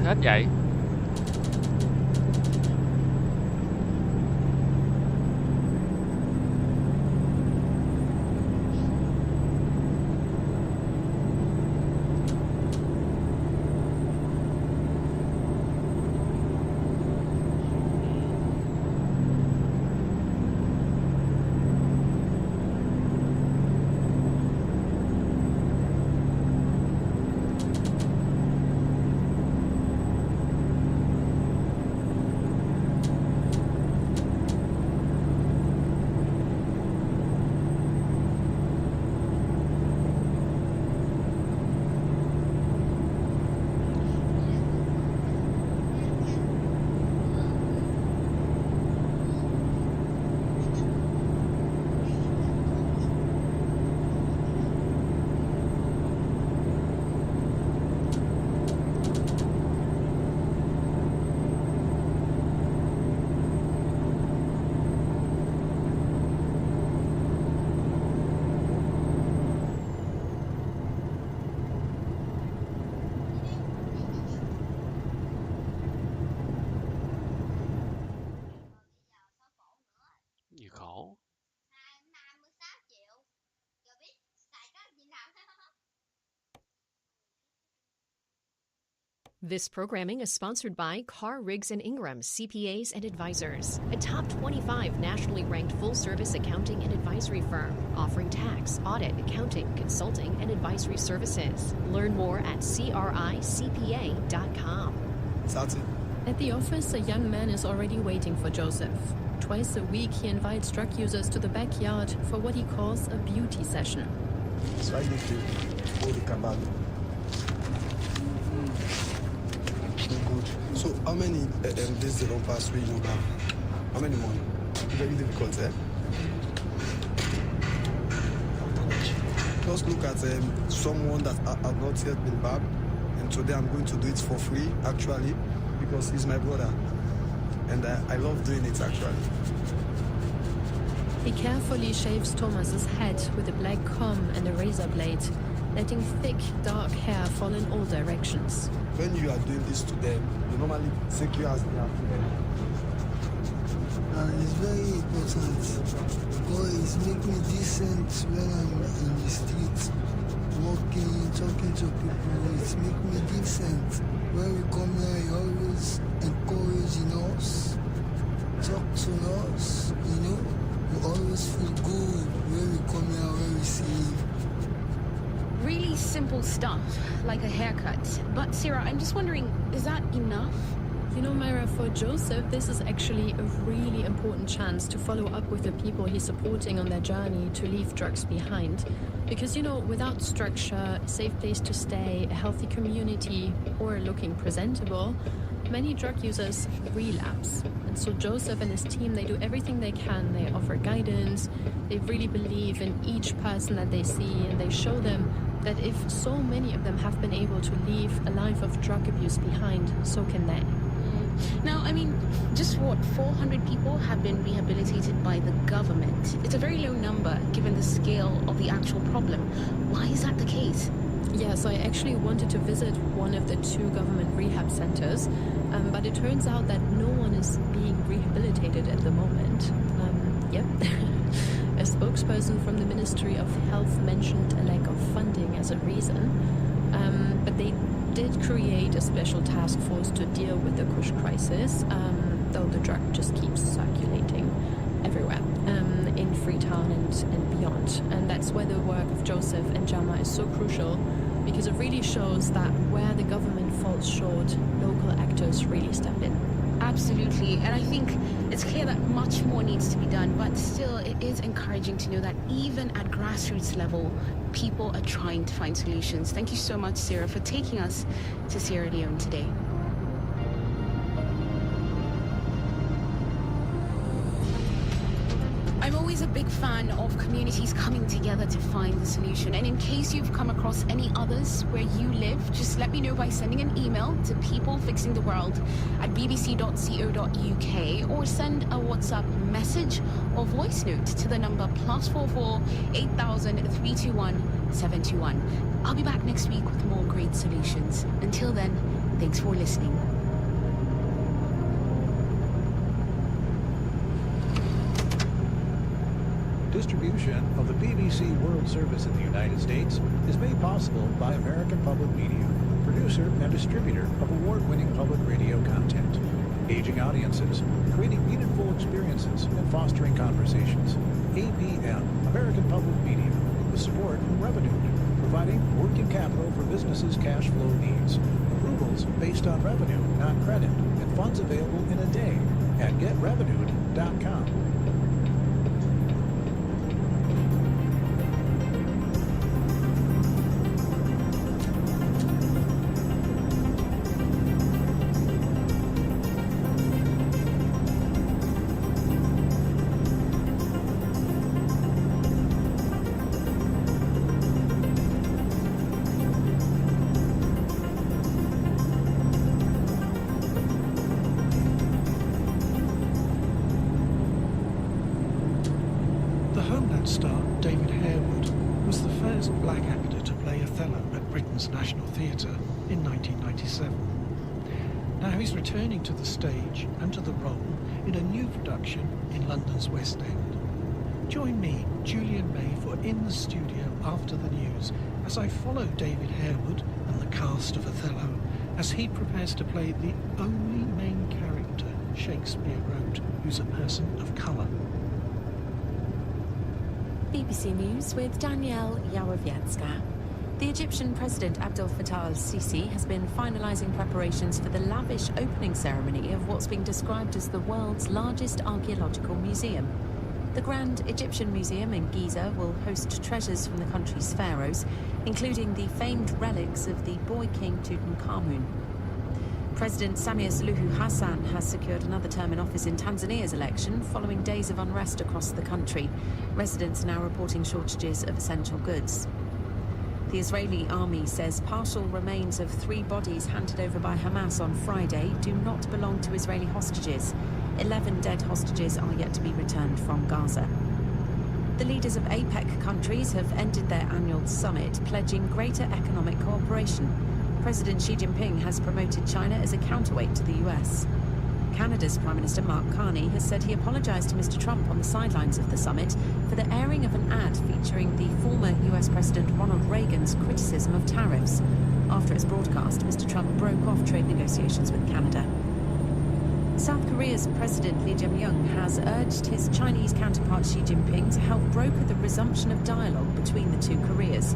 hết vậy? Gì khổ. This programming is sponsored by Carr, Riggs & Ingram, CPAs and Advisors, a top 25 nationally ranked full-service accounting and advisory firm, offering tax, audit, accounting, consulting, and advisory services. Learn more at cricpa.com. At the office, a young man is already waiting for Joseph. Twice a week, he invites drug users to the backyard for what he calls a beauty session. So how many days they don't pass through you have? How many months? Very difficult, eh? Just look at someone that has not yet been bad, and today I'm going to do it for free, actually, because he's my brother, and I love doing it, actually. He carefully shaves Thomas's head with a black comb and a razor blade, letting thick, dark hair fall in all directions. When you are doing this to them, you normally take you as they are to them. It's very important because it makes me decent when I'm in the street, walking, talking to people. It makes me decent. When we come here, you always encouraging us, talk to us, you know. We always feel good when we come here, when we see you. Really simple stuff, like a haircut. But Sarah, I'm just wondering, is that enough? You know, Myra, for Joseph, this is actually a really important chance to follow up with the people he's supporting on their journey to leave drugs behind. Because, you know, without structure, a safe place to stay, a healthy community, or looking presentable, many drug users relapse. And so Joseph and his team, they do everything they can. They offer guidance, they really believe in each person that they see, and they show them that if so many of them have been able to leave a life of drug abuse behind, so can they. Now, I mean, just what, 400 people have been rehabilitated by the government? It's a very low number given the scale of the actual problem. Why is that the case? Yeah, so I actually wanted to visit one of the 2 government rehab centers, but it turns out that no one is being rehabilitated at the moment. Yep. A spokesperson from the Ministry of Health mentioned a lack of funding as a reason, but they did create a special task force to deal with the Kush crisis, though the drug just keeps circulating everywhere, in Freetown and beyond. And that's where the work of Joseph and Jama is so crucial, because it really shows that where the government falls short, local actors really step in. Absolutely, and I think it's clear that much more needs to be done, but still it is encouraging to know that even at grassroots level, people are trying to find solutions. Thank you so much, Sarah, for taking us to Sierra Leone today. I'm always a big fan of communities coming together to find the solution. And in case you've come across any others where you live, just let me know by sending an email to peoplefixingtheworld@bbc.co.uk or send a WhatsApp message or voice note to the number +44 8000 321 721. I'll be back next week with more great solutions. Until Until then, thanks for listening. Distribution of the BBC World Service in the United States is made possible by American Public Media, producer and distributor of award-winning public radio content. Aging audiences, creating meaningful experiences, and fostering conversations. APM, American Public Media, with support from Revenue, providing working capital for businesses' cash flow needs. Approvals based on revenue, not credit, and funds available in a day at getrevenued.com. star David Harewood was the first black actor to play Othello at Britain's National Theatre in 1997. Now he's returning to the stage and to the role in a new production in London's West End. Join me, Julian May, for In the Studio After the News as I follow David Harewood and the cast of Othello as he prepares to play the only main character Shakespeare wrote who's a person of colour. BBC News with Danielle Yarowiecka. The Egyptian President Abdel Fattah al-Sisi has been finalising preparations for the lavish opening ceremony of what's being described as the world's largest archaeological museum. The Grand Egyptian Museum in Giza will host treasures from the country's pharaohs, including the famed relics of the boy king Tutankhamun. President Samia Suluhu Hassan has secured another term in office in Tanzania's election following days of unrest across the country. Residents are now reporting shortages of essential goods. The Israeli army says partial remains of 3 bodies handed over by Hamas on Friday do not belong to Israeli hostages. 11 dead hostages are yet to be returned from Gaza. The leaders of APEC countries have ended their annual summit, pledging greater economic cooperation. President Xi Jinping has promoted China as a counterweight to the US. Canada's Prime Minister Mark Carney has said he apologised to Mr Trump on the sidelines of the summit for the airing of an ad featuring the former US President Ronald Reagan's criticism of tariffs. After its broadcast, Mr Trump broke off trade negotiations with Canada. South Korea's President Lee Jae-myung has urged his Chinese counterpart Xi Jinping to help broker the resumption of dialogue between the two Koreas.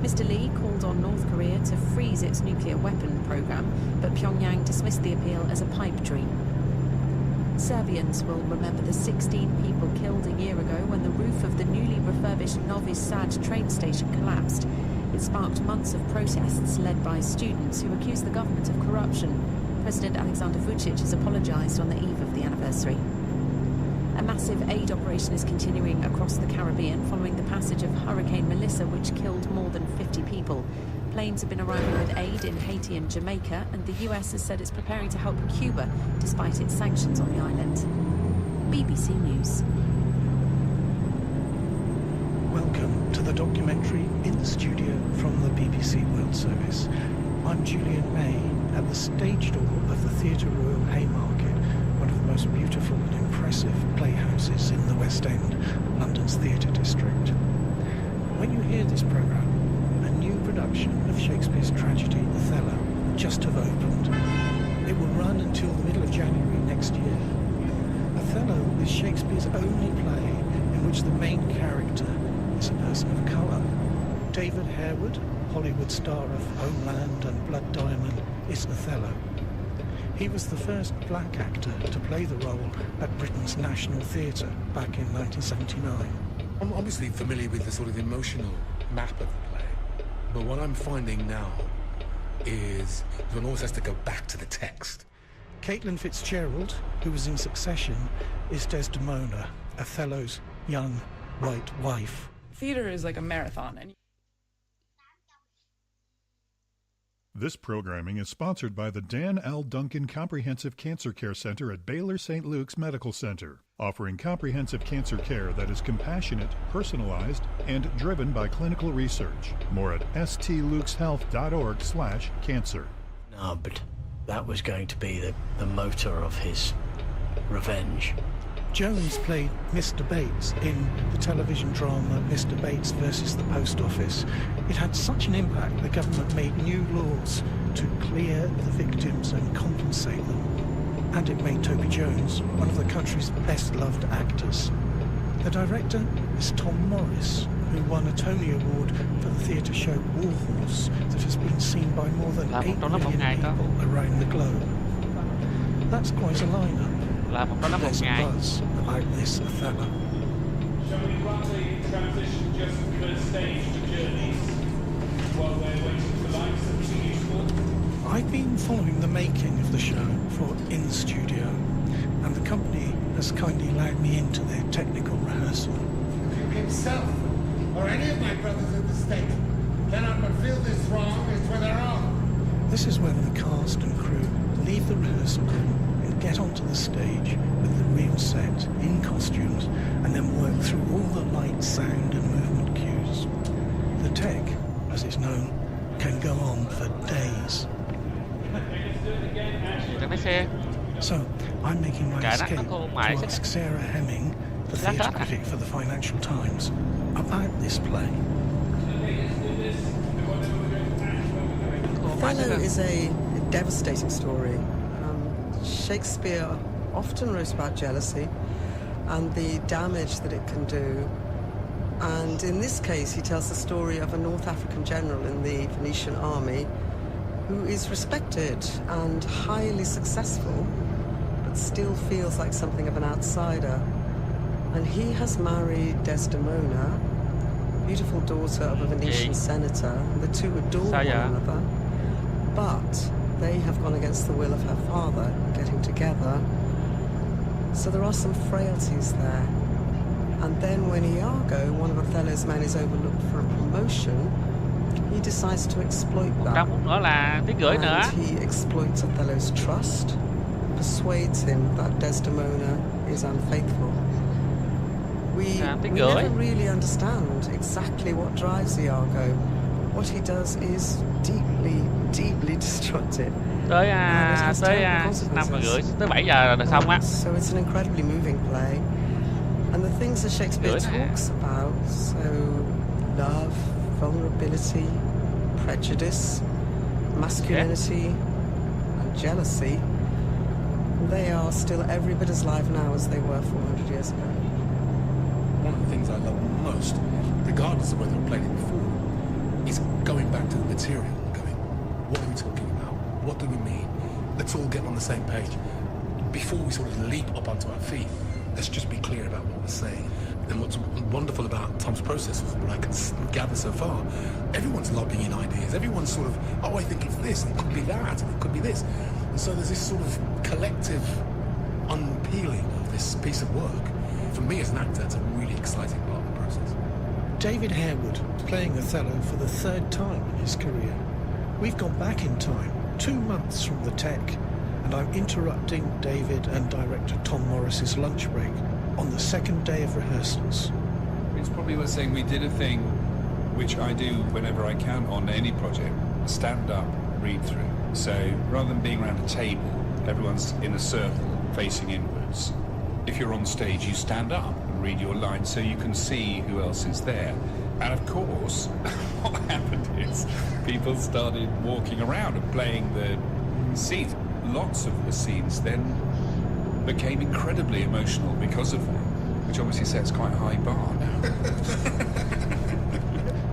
Mr Lee called on North Korea to freeze its nuclear weapon program, but Pyongyang dismissed the appeal as a pipe dream. Serbians will remember the 16 people killed a year ago when the roof of the newly refurbished Novi Sad train station collapsed. It sparked months of protests led by students who accused the government of corruption. President Alexander Vučić has apologised on the eve of the anniversary. A massive aid operation is continuing across the Caribbean following the passage of Hurricane Melissa, which killed more than 50 people. Planes have been arriving with aid in Haiti and Jamaica, and the US has said it's preparing to help Cuba despite its sanctions on the island. BBC News. Welcome to the documentary In the Studio from the BBC World Service. I'm Julian May at the stage door of the Theatre Royal Haymarket, one of the most beautiful and impressive playhouses in the West End, London's theatre district. When you hear this programme, a new production of Shakespeare's tragedy Othello just have opened. It will run until the middle of January next year. Othello is Shakespeare's only play in which the main character is a person of colour. David Harewood, Hollywood star of Homeland and Blood Diamond, is Othello. He was the first black actor to play the role at Britain's National Theatre back in 1979. I'm obviously familiar with the sort of emotional map of the play, but what I'm finding now is one always has to go back to the text. Caitlin Fitzgerald, who was in Succession, is Desdemona, Othello's young white wife. Theatre is like a marathon. This programming is sponsored by the Dan L. Duncan Comprehensive Cancer Care Center at Baylor St. Luke's Medical Center, offering comprehensive cancer care that is compassionate, personalized, and driven by clinical research. More at stlukeshealth.org/cancer. But that was going to be the motor of his revenge. Jones played Mr. Bates in the television drama Mr. Bates versus the Post Office. It had such an impact the government made new laws to clear the victims and compensate them. And it made Toby Jones one of the country's best-loved actors. The director is Tom Morris, who won a Tony Award for the theatre show Warhorse that has been seen by more than 8 million people around the globe. That's quite a lineup. There's a buzz about this Othello. Shall we run the transition just for the stage to journeys while we're waiting for lights? Something useful? I've been following the making of the show for In the Studio, and the company has kindly allowed me into their technical rehearsal. Himself, or any of my brothers in the state, cannot but feel this wrong is for their own. This is when the cast and crew leave the rehearsal room and get onto the stage with the real set in costumes and then work through all the light, sound and movement cues. The tech, as it's known, can go on for days. So, I'm making my escape to ask Sarah Hemming, the theatre critic for the Financial Times, about this play. Othello is a devastating story. Shakespeare often wrote about jealousy and the damage that it can do. And in this case, he tells the story of a North African general in the Venetian army who is respected and highly successful, but still feels like something of an outsider. And he has married Desdemona, beautiful daughter of a Venetian senator. The two adore one another, but they have gone against the will of her father, getting together. So there are some frailties there. And then when Iago, one of Othello's men, is overlooked for a promotion, he decides to exploit that. And he exploits Othello's trust, persuades him that Desdemona is unfaithful. We never really understand exactly what drives Iago. What he does is deeply, deeply destructive. Tới 5:30 tới 7 giờ là xong á. So it's an incredibly moving play. And the things that Shakespeare talks about, so love, vulnerability, prejudice, masculinity, and jealousy, they are still every bit as live now as they were 400 years ago. One of the things I love most, regardless of whether I've played it before, is going back to the material and going, what are we talking about? What do we mean? Let's all get on the same page. Before we sort of leap up onto our feet, let's just be clear about what we're saying. And what's wonderful about Tom's process, what I can gather so far, everyone's lobbing in ideas. Everyone's sort of, oh, I think it's this, it could be that, and it could be this. And so there's this sort of collective unpeeling of this piece of work. For me as an actor, it's a really exciting part of the process. David Harewood playing Othello for the third time in his career. We've gone back in time, 2 months from the tech, and I'm interrupting David and director Tom Morris's lunch break on the second day of rehearsals. It's probably worth saying we did a thing which I do whenever I can on any project, stand up, read through. So rather than being around a table, everyone's in a circle facing inwards. If you're on stage, you stand up and read your lines so you can see who else is there. And of course, what happened is people started walking around and playing the scenes. Lots of the scenes then became incredibly emotional because of that, which obviously sets quite a high bar now.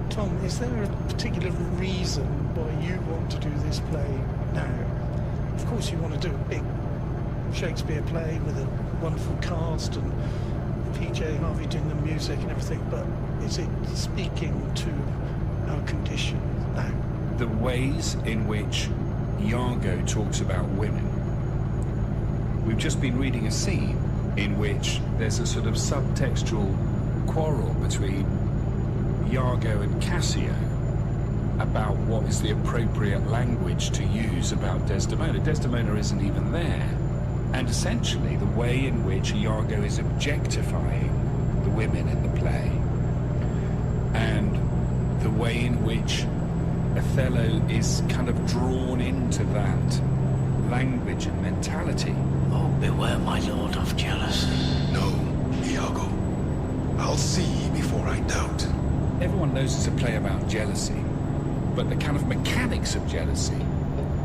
Tom, is there a particular reason why you want to do this play now? Of course you want to do a big Shakespeare play with a wonderful cast and PJ Harvey doing the music and everything, but is it speaking to our condition now? The ways in which Iago talks about women. We've just been reading a scene in which there's a sort of subtextual quarrel between Iago and Cassio about what is the appropriate language to use about Desdemona. Desdemona isn't even there. And essentially the way in which Iago is objectifying the women in the play and the way in which Othello is kind of drawn into that mentality. Oh, beware, my lord, of jealousy. No, Iago. I'll see before I doubt. Everyone knows it's a play about jealousy, but the kind of mechanics of jealousy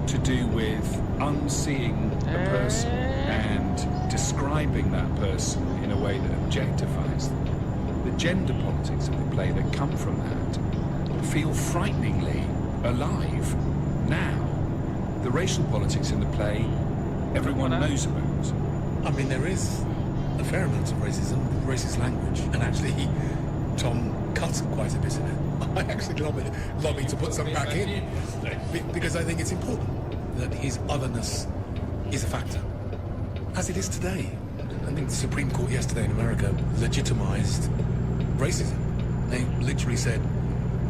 to do with unseeing a person and describing that person in a way that objectifies them. The gender politics of the play that come from that feel frighteningly alive now. The racial politics in the play, everyone knows about. I mean, there is a fair amount of racism, racist language, and actually, Tom cut quite a bit in it. I actually longing to put some back in, because I think it's important that his otherness is a factor, as it is today. I think the Supreme Court yesterday in America legitimized racism. They literally said,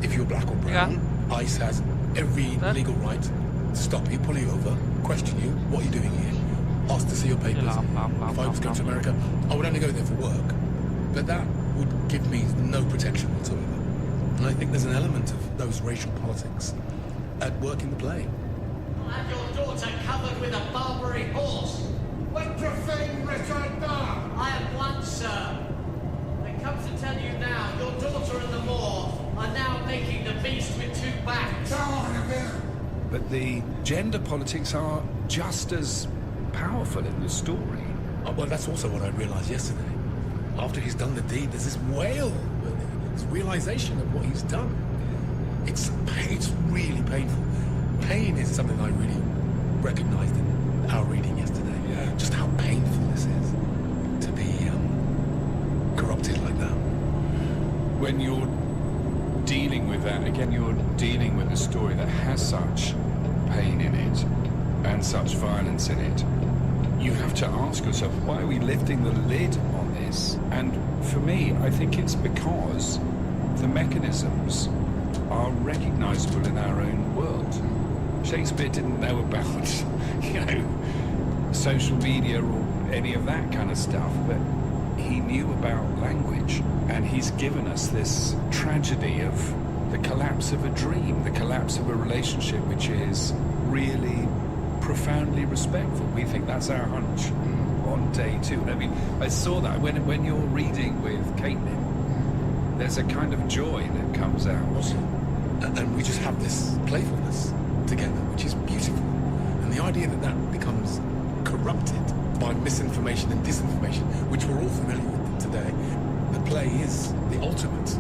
if you're black or brown, ICE has every legal right to stop you, pull you over, question you, what are you doing here, ask to see your papers. If I was going to America, I would only go there for work, but that would give me no protection whatsoever. And I think there's an element of those racial politics at work in the play. And your daughter covered with a Barbary horse. What profane rhetoric now? I am one, sir. I come to tell you now, your daughter and the Moor are now making the beast with two backs. But the gender politics are just as powerful in the story. Well, that's also what I realised yesterday. After he's done the deed, there's this wail, this realisation of what he's done. It's really painful. Pain is something I really recognised in our reading yesterday. Yeah. Just how painful this is to be corrupted like that. When you're dealing with that, again, you're dealing with a story that has such pain in it and such violence in it. You have to ask yourself, why are we lifting the lid on this? And for me, I think it's because the mechanisms are recognisable in our own world. Shakespeare didn't know about, social media or any of that kind of stuff, but he knew about language, and he's given us this tragedy of the collapse of a dream, the collapse of a relationship which is really profoundly respectful. We think that's our hunch on day two. I mean, I saw that when you're reading with Caitlin, there's a kind of joy that comes out. And we just have this playfulness together, which is beautiful. And the idea that that becomes corrupted by misinformation and disinformation, which we're all familiar with today, the play is the ultimate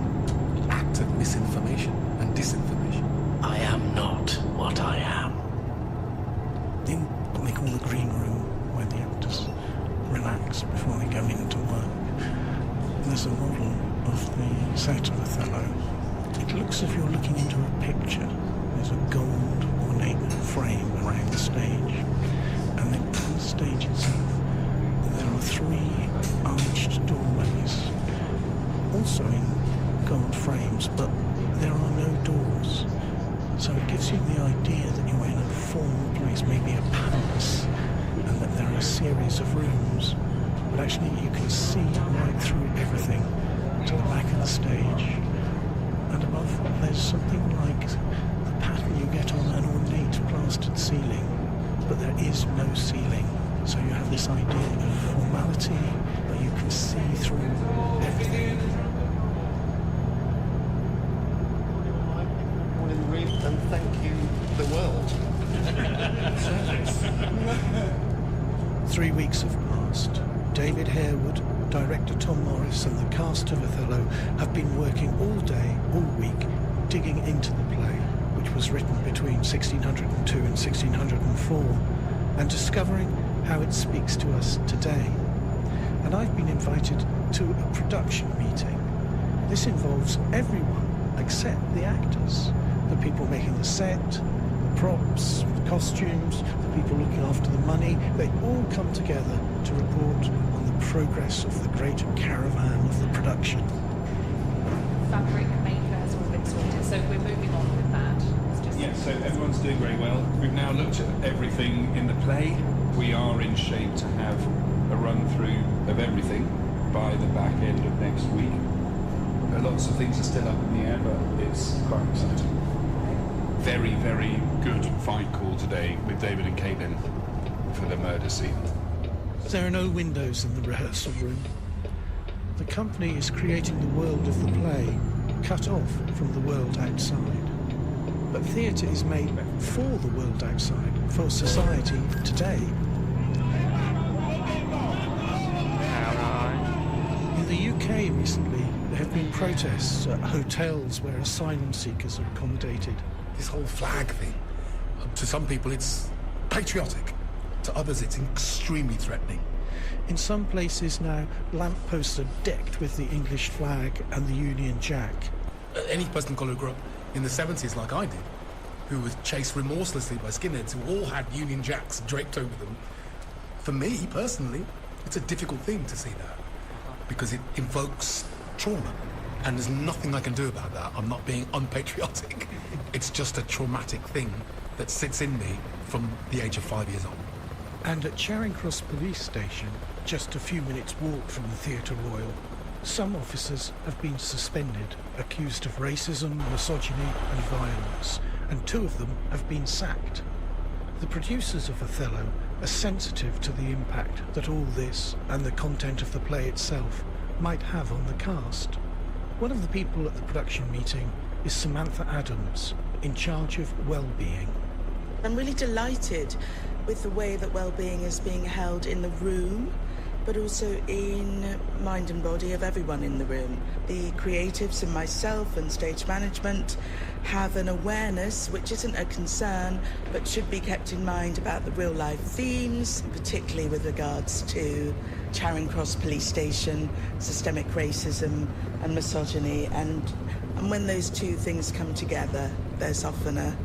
act of misinformation and disinformation. I am not what I am. In what they call the green room, where the actors relax before they go into work, there's a model of the set of Othello. It looks as if you're looking into a picture. There's a gold ornate frame around the stage, and then on the stage itself there are three arched doorways, also in gold frames, but there are no doors. So it gives you the idea that you're in a formal place, maybe a palace, and that there are a series of rooms. But actually you can see right through everything to the back of the stage. And above there's something like the pattern you get on an ornate plastered ceiling, but there is no ceiling. So you have this idea of formality, but you can see through everything. And thank you, the world. 3 weeks have passed. David Harewood, director Tom Morris, and the cast of Othello have been working all day, all week, digging into the play, which was written between 1602 and 1604, and discovering how it speaks to us today. And I've been invited to a production meeting. This involves everyone except the actors, the people making the set, the props, the costumes, the people looking after the money. They all come together to report on the progress of the great caravan of the production. Fabric maker has all been sorted, so we're moving on with that. Yeah, so everyone's doing very well. We've now looked at everything in the play. We are in shape to have a run through of everything by the back end of next week. Lots of things are still up in the air, but it's quite exciting. Very, very good fight call today with David and Caitlin. for the murder scene. There are no windows in the rehearsal room. The company is creating the world of the play, cut off from the world outside. But theatre is made for the world outside, for society today. In the UK recently, there have been protests at hotels where asylum seekers are accommodated. This whole flag thing, to some people it's patriotic, to others it's extremely threatening. In some places now, lampposts are decked with the English flag and the Union Jack. Any person of colour who grew up in the 70s like I did, who was chased remorselessly by skinheads who all had Union Jacks draped over them, for me personally, it's a difficult thing to see that, because it invokes trauma, and there's nothing I can do about that. I'm not being unpatriotic. It's just a traumatic thing that sits in me from the age of 5 years old. And at Charing Cross Police Station, just a few minutes' walk from the Theatre Royal, some officers have been suspended, accused of racism, misogyny and violence, and 2 of them have been sacked. The producers of Othello are sensitive to the impact that all this and the content of the play itself might have on the cast. One of the people at the production meeting is Samantha Adams, in charge of well-being. I'm really delighted with the way that well-being is being held in the room, but also in mind and body of everyone in the room. The creatives and myself and stage management have an awareness, which isn't a concern, but should be kept in mind about the real-life themes, particularly with regards to Charing Cross Police Station, systemic racism and misogyny. And when those 2 things come together, there's often a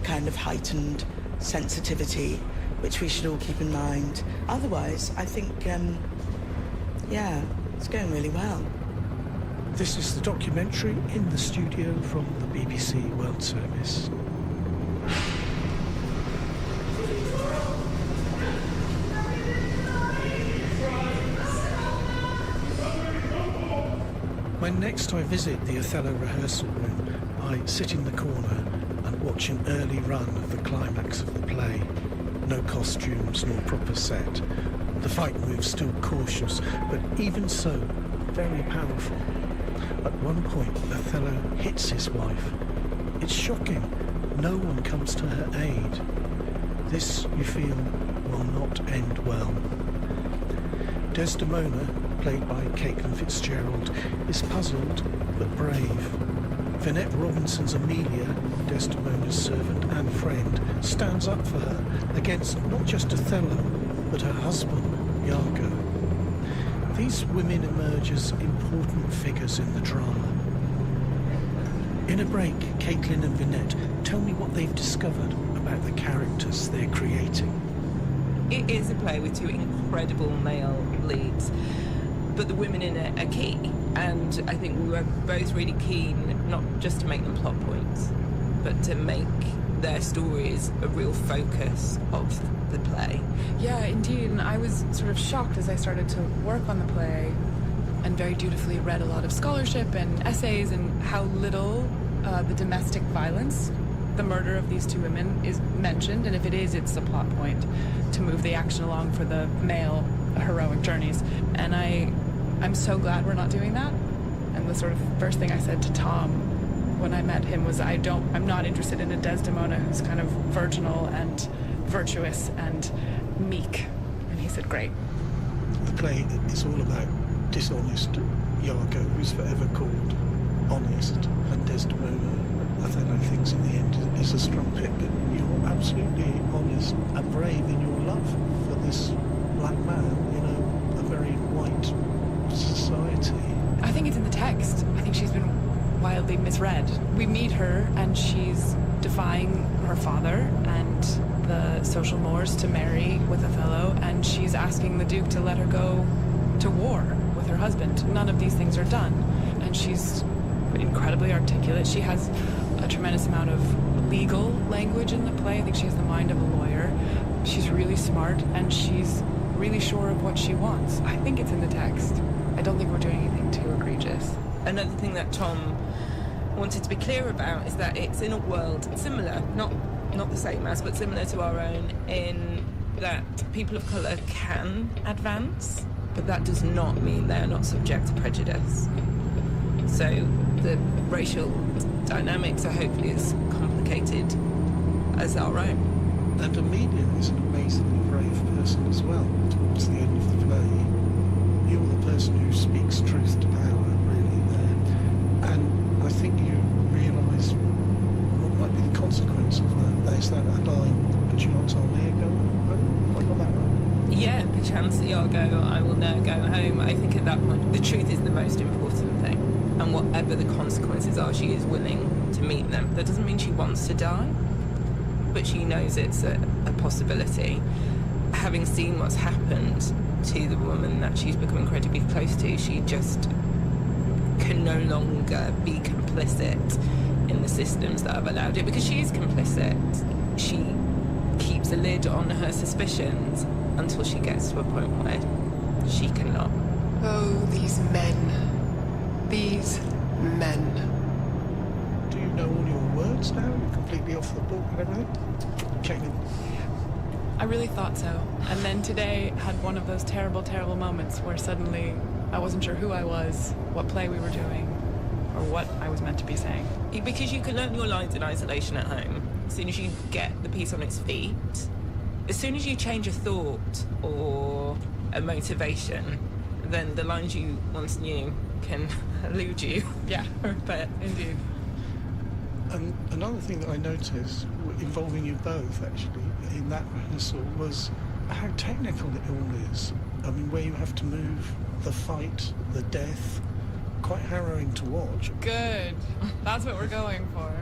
kind of heightened sensitivity, which we should all keep in mind. Otherwise, I think, it's going really well. This is the documentary in the studio from the BBC World Service. When next I visit the Othello rehearsal room, I sit in the corner and watch an early run of the climax of the play. No costumes nor proper set. The fight moves still cautious, but even so, very powerful. At one point, Othello hits his wife. It's shocking. No one comes to her aid. This, you feel, will not end well. Desdemona, played by Caitlin Fitzgerald, is puzzled but brave. Vinette Robinson's Amelia, Desdemona's servant and friend, stands up for her against not just Othello, but her husband, Iago. These women emerge as important figures in the drama. In a break, Caitlin and Vinette tell me what they've discovered about the characters they're creating. It is a play with 2 incredible male leads, but the women in it are key, and I think we were both really keen not just to make them plot points, but to make their stories a real focus of the play. Yeah, indeed, and I was sort of shocked as I started to work on the play and very dutifully read a lot of scholarship and essays and how little the domestic violence, the murder of these 2 women, is mentioned, and if it is, it's a plot point to move the action along for the male heroic journeys. And I'm so glad we're not doing that. And the sort of first thing I said to Tom when I met him was, I'm not interested in a Desdemona who's kind of virginal and virtuous and meek. And he said, great. The play is all about dishonest Iago, who's forever called honest, and Desdemona, Othello thinks in the end is a strumpet, but you're absolutely honest and brave in your love for this black man in a very white society. I think it's in the text. I think she's been wildly misread. We meet her and she's defying her father and the social mores to marry with Othello, and she's asking the Duke to let her go to war with her husband. None of these things are done, and she's incredibly articulate. She has a tremendous amount of legal language in the play. I think she has the mind of a lawyer. She's really smart, and she's really sure of what she wants. I think it's in the text. I don't think we're doing anything too egregious. Another thing that Tom wanted to be clear about is that it's in a world similar, not the same as, but similar to our own, in that people of colour can advance, but that does not mean they're not subject to prejudice. So the racial dynamics are hopefully as complicated as our own. And Amelia is an amazingly brave person as well. Towards the end of the play, you're the person who speaks truth to power, really, there. And I think you realise what might be the consequence of that. There's that line, but you not tell me go home. Have I got that right? Yeah, perchance Iago, I will now go home. I think at that point, the truth is the most important thing. And whatever the consequences are, she is willing to meet them. That doesn't mean she wants to die, but she knows it's a possibility. Having seen what's happened to the woman that she's become incredibly close to, she just can no longer be complicit in the systems that have allowed it, because she is complicit. She keeps a lid on her suspicions until she gets to a point where she cannot. Oh, these men. These men. Do you know all your words now? You're completely off the book and everything? Caitlin? I really thought so. And then today had one of those terrible, terrible moments where suddenly I wasn't sure who I was, what play we were doing, or what I was meant to be saying. Because you can learn your lines in isolation at home. As soon as you get the piece on its feet, as soon as you change a thought or a motivation, then the lines you once knew can elude you. Yeah, but indeed. And another thing that I noticed, involving you both actually, in that rehearsal, was how technical it all is. I mean, where you have to move, the fight, the death, quite harrowing to watch. Good. That's what we're going for.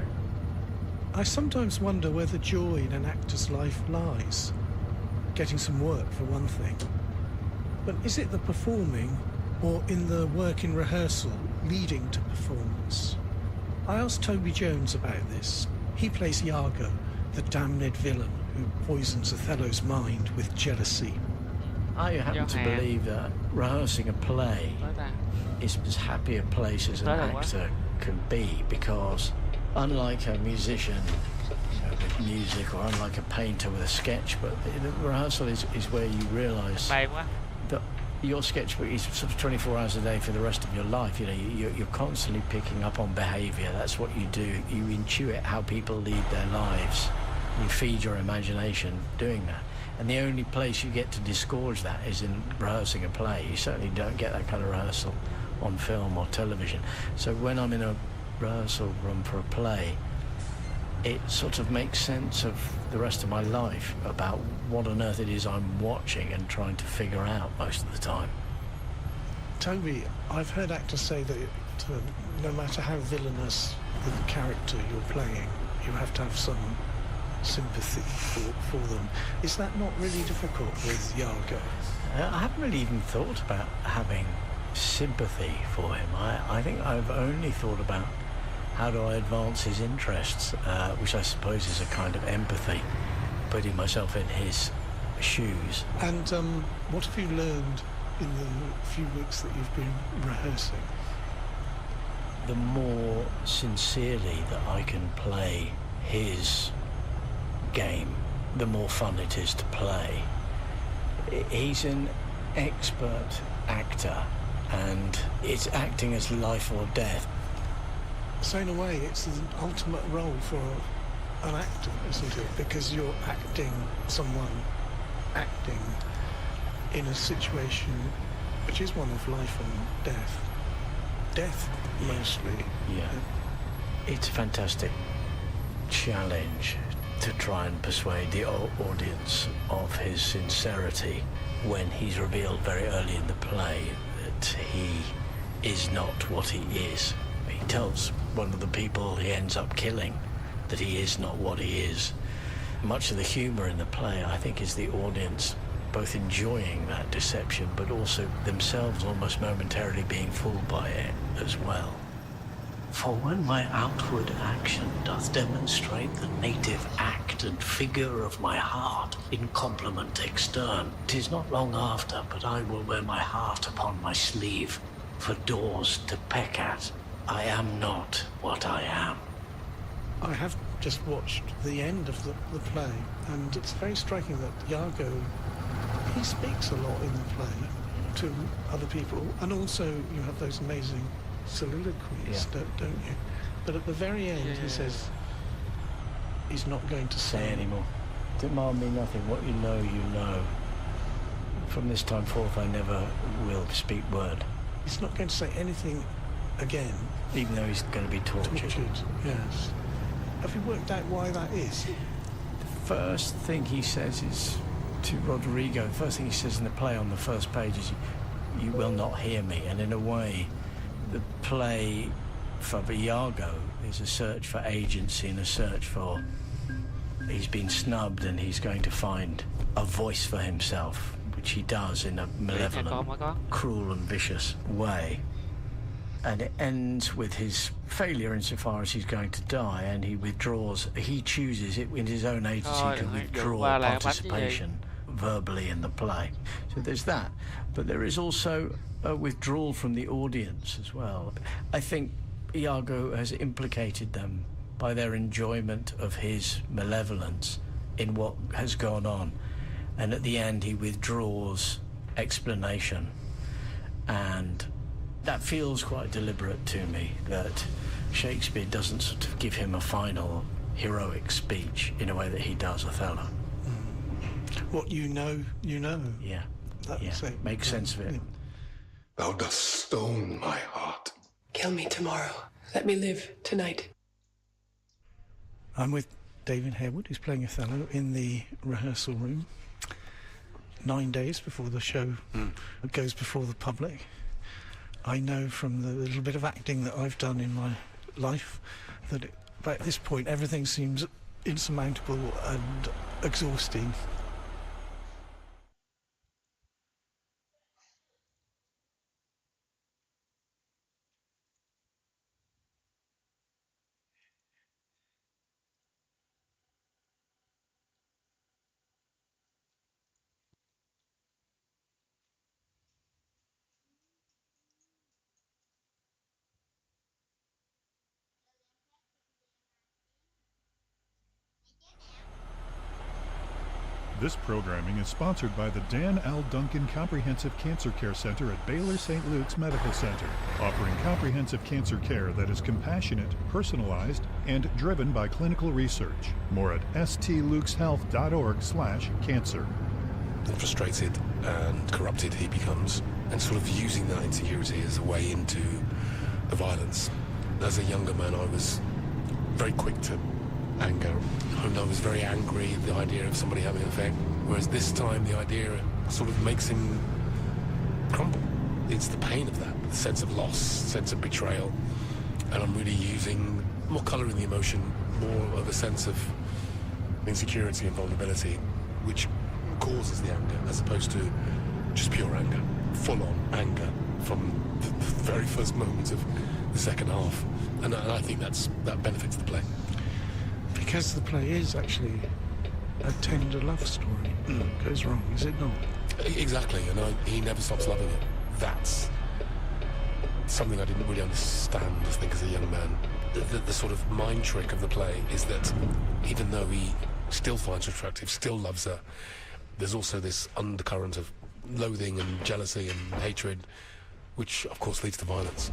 I sometimes wonder where the joy in an actor's life lies. Getting some work, for one thing. But is it the performing, or in the work in rehearsal leading to performance? I asked Toby Jones about this. He plays Iago, the damned villain who poisons Othello's mind with jealousy. I happen to believe that rehearsing a play is as happy a place as an actor can be, because unlike a musician with music, or unlike a painter with a sketchbook, the rehearsal is where you realise that your sketchbook is sort of 24 hours a day for the rest of your life. You know, you're constantly picking up on behaviour. That's what you do. You intuit how people lead their lives. You feed your imagination doing that. And the only place you get to disgorge that is in rehearsing a play. You certainly don't get that kind of rehearsal on film or television. So when I'm in a rehearsal room for a play, it sort of makes sense of the rest of my life, about what on earth it is I'm watching and trying to figure out most of the time. Toby, I've heard actors say that no matter how villainous the character you're playing, you have to have some sympathy for them. Is that not really difficult with Iago? I haven't really even thought about having sympathy for him. I think I've only thought about how do I advance his interests, which I suppose is a kind of empathy, putting myself in his shoes. And what have you learned in the few weeks that you've been rehearsing? The more sincerely that I can play his game, the more fun it is to play. He's an expert actor, and it's acting as life or death. So in a way, it's an ultimate role for an actor, isn't it? Because you're someone acting in a situation which is one of life and death. Death, mostly. Yeah. It's a fantastic challenge to try and persuade the audience of his sincerity when he's revealed very early in the play that he is not what he is. He tells one of the people he ends up killing that he is not what he is. Much of the humour in the play, I think, is the audience both enjoying that deception but also themselves almost momentarily being fooled by it as well. For when my outward action doth demonstrate the native act and figure of my heart in complement extern, 'tis not long after but I will wear my heart upon my sleeve, for doors to peck at. I am not what I am. I have just watched the end of the play, and it's very striking that Iago, he speaks a lot in the play to other people, and also you have those amazing soliloquies, don't you? But at the very end, he says he's not going to say anymore. Demand me nothing. What you know. From this time forth, I never will speak word. He's not going to say anything again. Even though he's going to be tortured. Yes. Have you worked out why that is? The first thing he says is to Rodrigo, the first thing he says in the play on the first page is, you will not hear me. And in a way, the play for Iago is a search for agency and a search for... He's been snubbed and he's going to find a voice for himself, which he does in a malevolent, cruel and vicious way. And it ends with his failure insofar as he's going to die, and he withdraws. He chooses it in his own agency to withdraw participation verbally in the play. So there's that. But there is also a withdrawal from the audience as well. I think Iago has implicated them by their enjoyment of his malevolence in what has gone on. And at the end, he withdraws explanation. And that feels quite deliberate to me, that Shakespeare doesn't sort of give him a final heroic speech in a way that he does Othello. What you know, you know. Yeah. Make sense of it. Thou dost stone my heart. Kill me tomorrow. Let me live tonight. I'm with David Harewood, who's playing Othello in the rehearsal room 9 days before the show goes before the public. I know from the little bit of acting that I've done in my life that at this point everything seems insurmountable and exhausting. This programming is sponsored by the Dan L. Duncan Comprehensive Cancer Care Center at Baylor St. Luke's Medical Center, offering comprehensive cancer care that is compassionate, personalized, and driven by clinical research. More at stlukeshealth.org/cancer. Frustrated and corrupted he becomes, and sort of using that insecurity as a way into the violence. As a younger man, I was very quick to anger, and I was very angry at the idea of somebody having an effect, whereas this time the idea sort of makes him crumble. It's the pain of that, the sense of loss, sense of betrayal, and I'm really using more colour in the emotion, more of a sense of insecurity and vulnerability, which causes the anger, as opposed to just pure anger, full-on anger from the very first moments of the second half, and I think that benefits the play. Because the play is actually a tender love story. Goes wrong, is it not? Exactly, and he never stops loving it. That's something I didn't really understand, I think, as a young man. The sort of mind trick of the play is that even though he still finds her attractive, still loves her, there's also this undercurrent of loathing and jealousy and hatred, which of course leads to violence.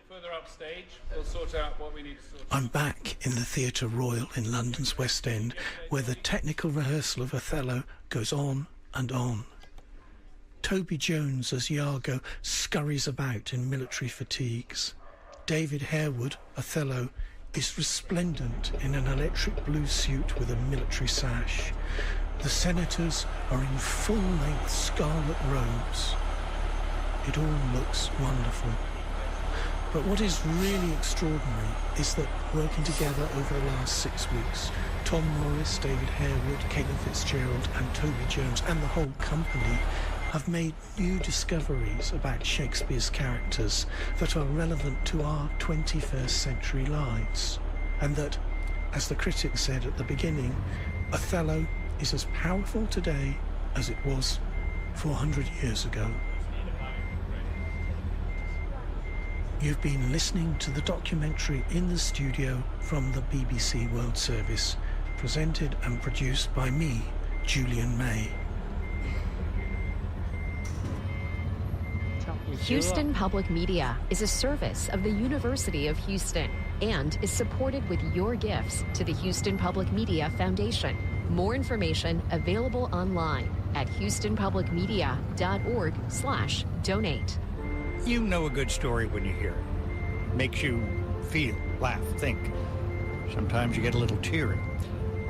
Further upstage, we'll sort out what we need to sort out. I'm back in the Theatre Royal in London's West End, where the technical rehearsal of Othello goes on and on. Toby Jones as Iago scurries about in military fatigues. David Harewood, Othello, is resplendent in an electric blue suit with a military sash. The senators are in full-length scarlet robes. It all looks wonderful. But what is really extraordinary is that working together over the last 6 weeks, Tom Morris, David Harewood, Caitlin Fitzgerald and Toby Jones and the whole company have made new discoveries about Shakespeare's characters that are relevant to our 21st century lives. And that, as the critic said at the beginning, Othello is as powerful today as it was 400 years ago. You've been listening to the documentary In the Studio from the BBC World Service, presented and produced by me, Julian May. Houston Public Media is a service of the University of Houston and is supported with your gifts to the Houston Public Media Foundation. More information available online at houstonpublicmedia.org/donate. You know a good story when you hear it. Makes you feel, laugh, think. Sometimes you get a little teary.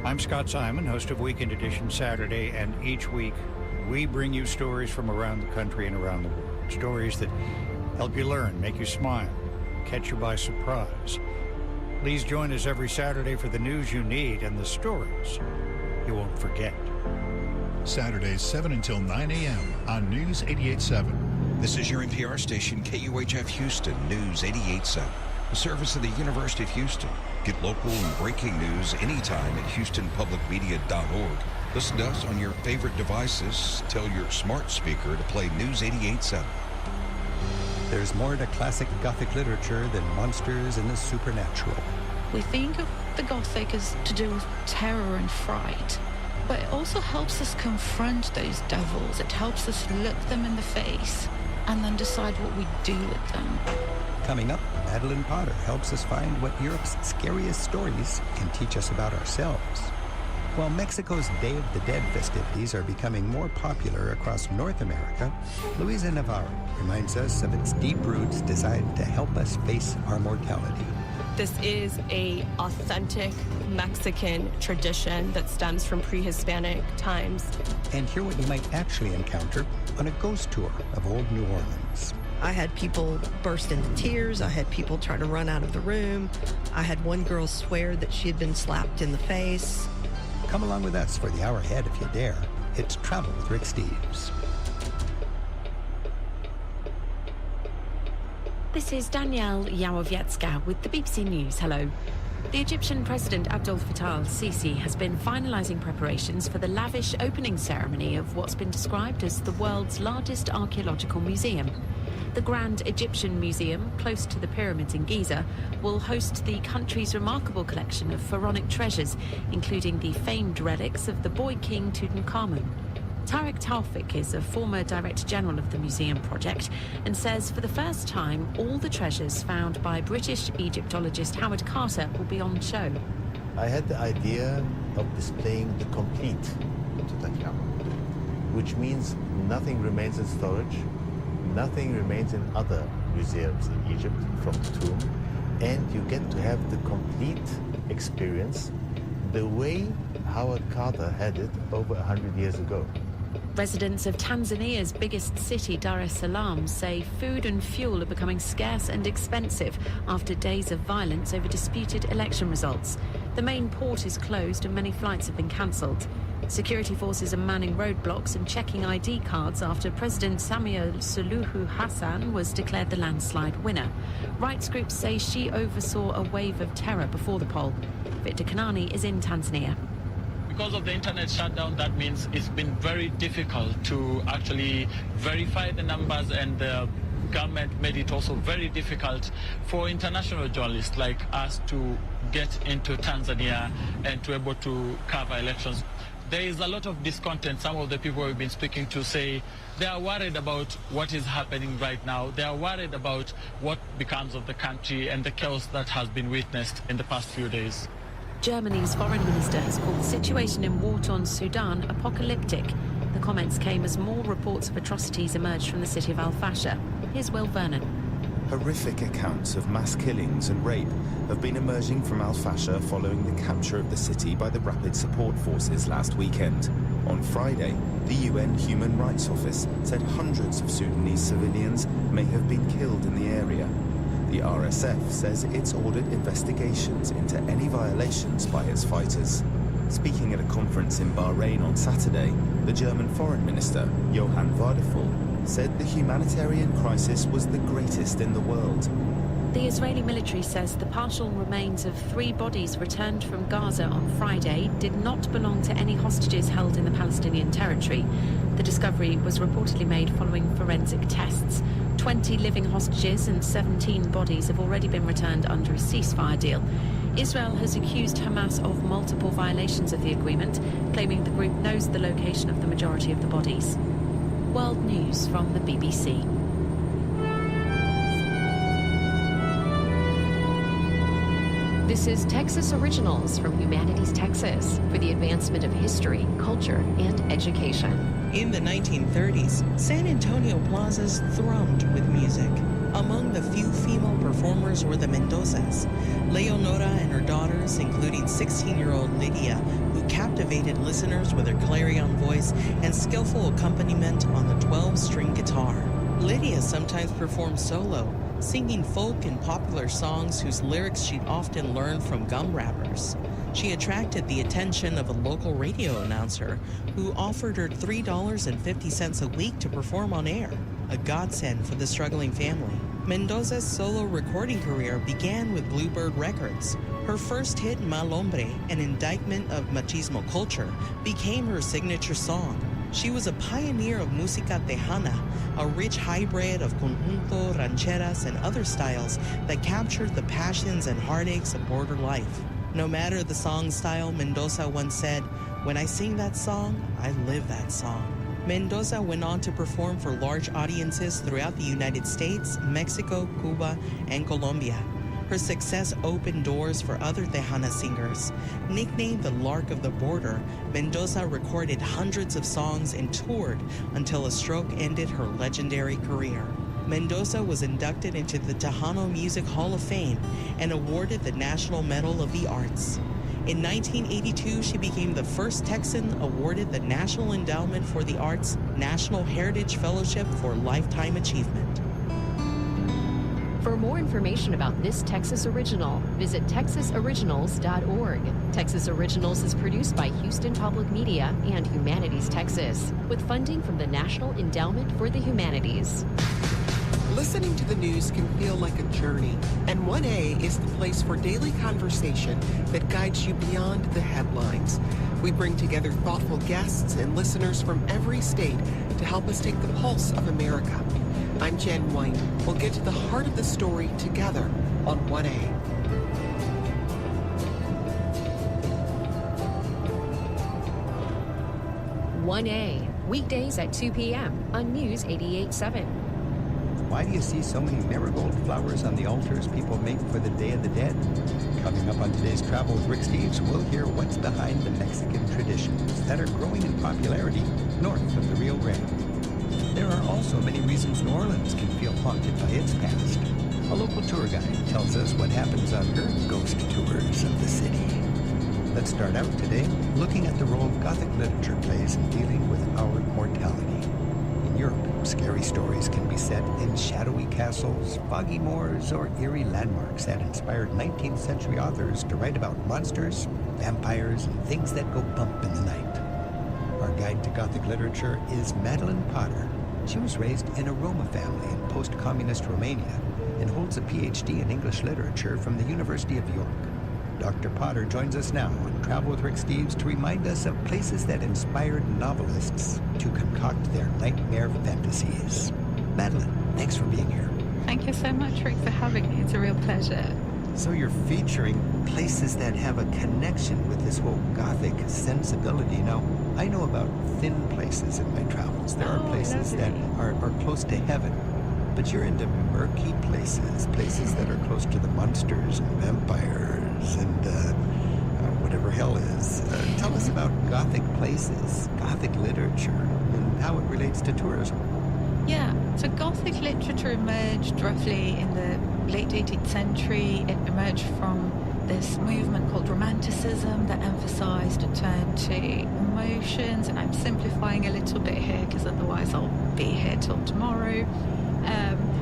I'm Scott Simon, host of Weekend Edition Saturday, and each week we bring you stories from around the country and around the world. Stories that help you learn, make you smile, catch you by surprise. Please join us every Saturday for the news you need and the stories you won't forget. Saturdays 7 until 9 a.m. on News 88.7. This is your NPR station, KUHF Houston, News 88.7, a service of the University of Houston. Get local and breaking news anytime at houstonpublicmedia.org. Listen to us on your favorite devices. Tell your smart speaker to play News 88.7. There's more to classic Gothic literature than monsters and the supernatural. We think of the Gothic as to do with terror and fright, but it also helps us confront those devils. It helps us look them in the face and then decide what we do with them. Coming up, Madeline Potter helps us find what Europe's scariest stories can teach us about ourselves. While Mexico's Day of the Dead festivities are becoming more popular across North America, Luisa Navarro reminds us of its deep roots designed to help us face our mortality. This is an authentic Mexican tradition that stems from pre-Hispanic times. And hear what you might actually encounter on a ghost tour of old New Orleans. I had people burst into tears. I had people try to run out of the room. I had one girl swear that she had been slapped in the face. Come along with us for the hour ahead if you dare. It's Travel with Rick Steves. This is Danielle Yawowiecka with the BBC News. Hello. The Egyptian President Abdel Fattah al-Sisi has been finalising preparations for the lavish opening ceremony of what's been described as the world's largest archaeological museum. The Grand Egyptian Museum, close to the pyramids in Giza, will host the country's remarkable collection of pharaonic treasures, including the famed relics of the boy king Tutankhamun. Tarek Taufik is a former Director General of the museum project and says for the first time all the treasures found by British Egyptologist Howard Carter will be on show. I had the idea of displaying the complete Tutankhamun, which means nothing remains in storage, nothing remains in other museums in Egypt from the tomb, and you get to have the complete experience the way Howard Carter had it over 100 years ago. Residents of Tanzania's biggest city, Dar es Salaam, say food and fuel are becoming scarce and expensive after days of violence over disputed election results. The main port is closed and many flights have been cancelled. Security forces are manning roadblocks and checking ID cards after President Samia Suluhu Hassan was declared the landslide winner. Rights groups say she oversaw a wave of terror before the poll. Victor Kanani is in Tanzania. Because of the internet shutdown, that means it's been very difficult to actually verify the numbers, and the government made it also very difficult for international journalists like us to get into Tanzania and to be able to cover elections. There is a lot of discontent. Some of the people we've been speaking to say they are worried about what is happening right now. They are worried about what becomes of the country and the chaos that has been witnessed in the past few days. Germany's foreign minister has called the situation in war-torn Sudan apocalyptic. The comments came as more reports of atrocities emerged from the city of Al-Fasher. Here's Will Vernon. Horrific accounts of mass killings and rape have been emerging from Al-Fasher following the capture of the city by the Rapid Support Forces last weekend. On Friday, the UN Human Rights Office said hundreds of Sudanese civilians may have been killed in the area. The RSF says it's ordered investigations into any violations by its fighters. Speaking at a conference in Bahrain on Saturday, the German Foreign Minister, Johann Wadephul, said the humanitarian crisis was the greatest in the world. The Israeli military says the partial remains of 3 bodies returned from Gaza on Friday did not belong to any hostages held in the Palestinian territory. The discovery was reportedly made following forensic tests. 20 living hostages and 17 bodies have already been returned under a ceasefire deal. Israel has accused Hamas of multiple violations of the agreement, claiming the group knows the location of the majority of the bodies. World News from the BBC. This is Texas Originals from Humanities Texas for the advancement of history, culture, and education. In the 1930s, San Antonio plazas thrummed with music. Among the few female performers were the Mendozas, Leonora and her daughters, including 16-year-old Lydia, who captivated listeners with her clarion voice and skillful accompaniment on the 12-string guitar. Lydia sometimes performed solo, singing folk and popular songs whose lyrics she'd often learned from gum rappers. She attracted the attention of a local radio announcer who offered her $3.50 a week to perform on air, a godsend for the struggling family. Mendoza's solo recording career began with Bluebird Records. Her first hit, Mal Hombre, an indictment of machismo culture, became her signature song. She was a pioneer of música tejana, a rich hybrid of conjunto, rancheras, and other styles that captured the passions and heartaches of border life. No matter the song style, Mendoza once said, "When I sing that song, I live that song." Mendoza went on to perform for large audiences throughout the United States, Mexico, Cuba, and Colombia. Her success opened doors for other Tejana singers. Nicknamed the Lark of the Border, Mendoza recorded hundreds of songs and toured until a stroke ended her legendary career. Mendoza was inducted into the Tejano Music Hall of Fame and awarded the National Medal of the Arts. In 1982, she became the first Texan awarded the National Endowment for the Arts National Heritage Fellowship for Lifetime Achievement. For more information about this Texas Original, visit texasoriginals.org. Texas Originals is produced by Houston Public Media and Humanities Texas, with funding from the National Endowment for the Humanities. Listening to the news can feel like a journey, and 1A is the place for daily conversation that guides you beyond the headlines. We bring together thoughtful guests and listeners from every state to help us take the pulse of America. I'm Jen White. We'll get to the heart of the story together on 1A. "1A", weekdays at 2 p.m. on News 88.7. Why do you see so many marigold flowers on the altars people make for the Day of the Dead? Coming up on today's Travel with Rick Steves, we'll hear what's behind the Mexican traditions that are growing in popularity north of the Rio Grande. There are also many reasons New Orleans can feel haunted by its past. A local tour guide tells us what happens on her ghost tours of the city. Let's start out today looking at the role Gothic literature plays in dealing with our mortality. In Europe, scary stories can be set in shadowy castles, foggy moors, or eerie landmarks that inspired 19th century authors to write about monsters, vampires, and things that go bump in the night. Our guide to Gothic literature is Madeline Potter. She was raised in a Roma family in post-communist Romania and holds a PhD in English literature from the University of York. Dr. Potter joins us now on Travel with Rick Steves to remind us of places that inspired novelists to concoct their nightmare fantasies. Madeline, thanks for being here. Thank you so much, Rick, for having me. It's a real pleasure. So you're featuring places that have a connection with this whole Gothic sensibility. Now, I know about thin places in my travels. There are places that are close to heaven. But you're into murky places, places that are close to the monsters and vampires and whatever hell is. Tell us about Gothic places, Gothic literature, and how it relates to tourism. Yeah, so Gothic literature emerged roughly in the late 18th century. It emerged from this movement called Romanticism that emphasized a turn to emotions, and I'm simplifying a little bit here because otherwise I'll be here till tomorrow.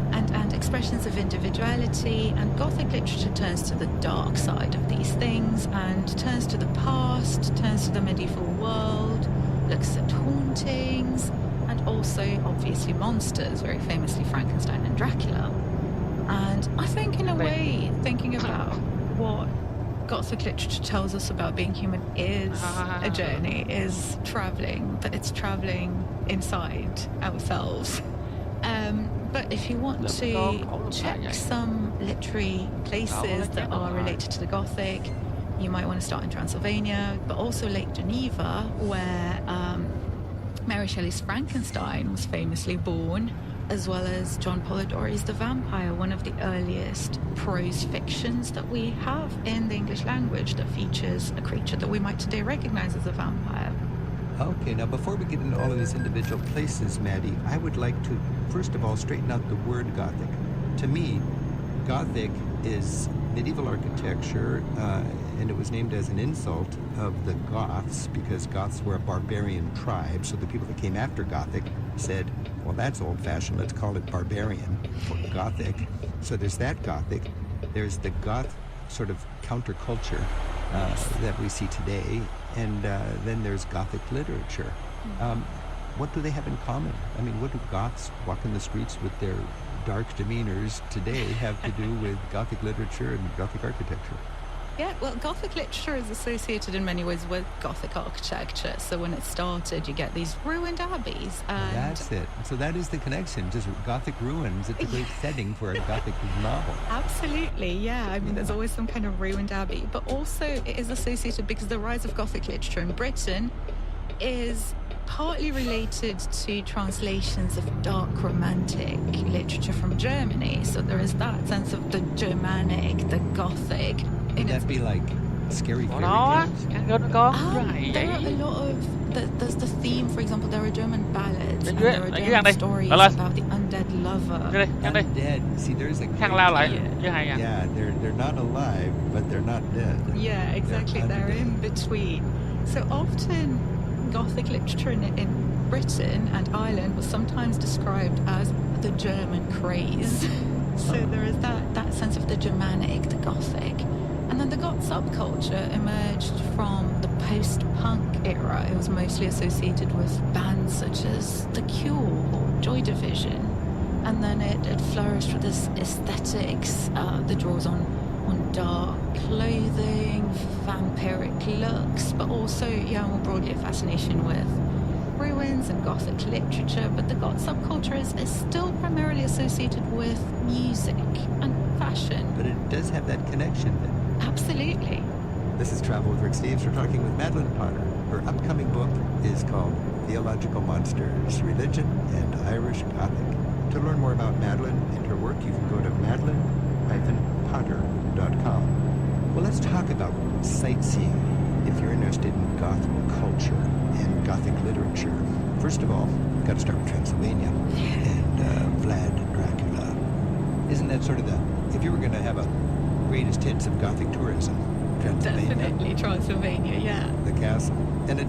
And expressions of individuality, and Gothic literature turns to the dark side of these things and turns to the past, turns to the medieval world, looks at hauntings, and also obviously monsters, very famously Frankenstein and Dracula. And I think in a way, thinking about what Gothic literature tells us about being human is a journey, is traveling, but it's traveling inside ourselves. But if you want to check some literary places that are related to the Gothic, you might want to start in Transylvania, but also Lake Geneva, where Mary Shelley's Frankenstein was famously born, as well as John Polidori's The Vampire, one of the earliest prose fictions that we have in the English language that features a creature that we might today recognize as a vampire. Okay, now before we get into all of these individual places, Maddie, I would like to, first of all, straighten out the word Gothic. To me, Gothic is medieval architecture, and it was named as an insult of the Goths, because Goths were a barbarian tribe, so the people that came after Gothic said, well, that's old-fashioned, let's call it barbarian, or Gothic. So there's that Gothic. There's the Goth sort of counterculture that we see today, and then there's Gothic literature. What do they have in common? I mean, what do Goths walking the streets with their dark demeanors today have to do with Gothic literature and Gothic architecture? Yeah, well, Gothic literature is associated in many ways with Gothic architecture. So when it started, you get these ruined abbeys. And that's it. So that is the connection, just Gothic ruins. It's a great setting for a Gothic novel. Absolutely, yeah. I mean, there's always some kind of ruined abbey. But also it is associated because the rise of Gothic literature in Britain is partly related to translations of dark romantic literature from Germany. So there is that sense of the Germanic, the Gothic. Would that be like scary fairy tales? There are a lot of... There's the theme, for example, there are German ballads, and there are German stories about the undead lover. Undead. See, there's a... Yeah, they're not alive, but they're not dead. Yeah, exactly. They're in between. So often Gothic literature in Britain and Ireland was sometimes described as the German craze. So there is that sense of the Germanic, the Gothic. And then the Goth subculture emerged from the post-punk era. It was mostly associated with bands such as The Cure or Joy Division. And then it flourished with this aesthetics that draws on dark clothing, vampiric looks, but also, more broadly, a fascination with ruins and Gothic literature. But the Goth subculture is still primarily associated with music and fashion. But it does have that connection then. Absolutely. This is Travel with Rick Steves. We're talking with Madeline Potter. Her upcoming book is called Theological Monsters, Religion and Irish Gothic. To learn more about Madeline and her work, you can go to madeline-potter.com. Well, let's talk about sightseeing if you're interested in Gothic culture and Gothic literature. First of all, you've got to start with Transylvania and Vlad Dracula. Isn't that sort of if you were going to have a greatest hits of Gothic tourism, Transylvania? Definitely Transylvania, yeah. The castle. And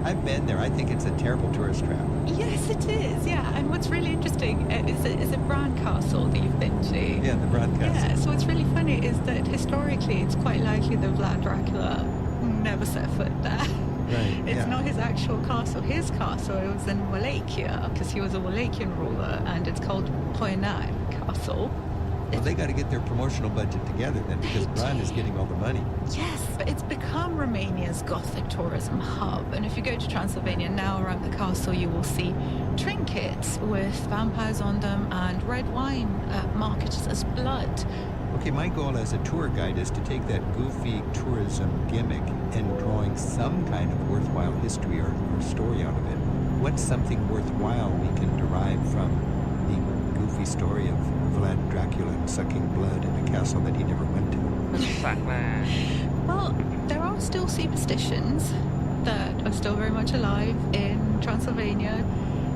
I've been there. I think it's a terrible tourist trap. Yes, it is, yeah. And what's really interesting is a Bran Castle that you've been to. Yeah, the Bran Castle. Yeah, so what's really funny is that historically it's quite likely that Vlad Dracula never set foot there. Right, It's not his actual castle. His castle was in Wallachia, because he was a Wallachian ruler, and it's called Poinan Castle. Well, they got to get their promotional budget together then, because Bran is getting all the money. Yes, but it's become Romania's Gothic tourism hub. And if you go to Transylvania now around the castle, you will see trinkets with vampires on them and red wine marketed as blood. Okay, my goal as a tour guide is to take that goofy tourism gimmick and drawing some kind of worthwhile history or story out of it. What's something worthwhile we can derive from the goofy story of Vlad Dracula sucking blood in a castle that he never went to? Well, there are still superstitions that are still very much alive in Transylvania.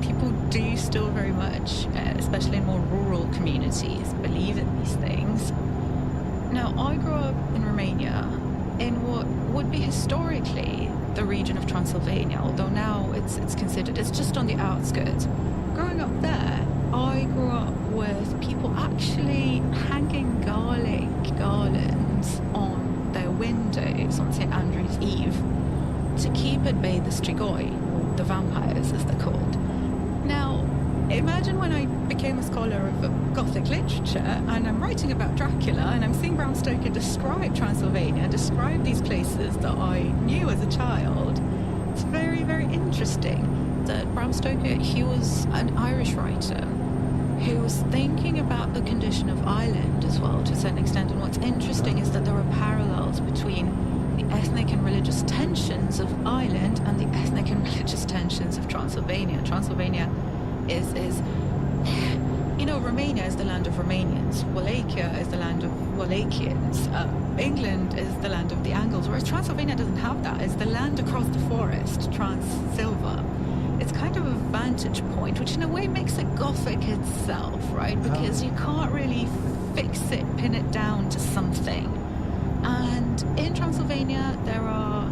People do still very much, especially in more rural communities, believe in these things. Now, I grew up in Romania, in what would be historically the region of Transylvania, although now it's considered, it's just on the outskirts. Growing up there, I grew up with people actually hanging garlands on their windows on St. Andrew's Eve to keep at bay the strigoi, or the vampires as they're called. Now, imagine when I became a scholar of Gothic literature and I'm writing about Dracula and I'm seeing Bram Stoker describe Transylvania, describe these places that I knew as a child. It's very, very interesting that Bram Stoker, he was an Irish writer who was thinking about the condition of Ireland as well, to a certain extent. And what's interesting is that there are parallels between the ethnic and religious tensions of Ireland and the ethnic and religious tensions of Transylvania. Transylvania is Romania is the land of Romanians, Wallachia is the land of Wallachians, England is the land of the Angles, whereas Transylvania doesn't have that. It's the land across the forest, Transsilva. It's kind of a vantage point, which in a way makes it Gothic itself, right? Because you can't really fix it, pin it down to something. And in Transylvania, there are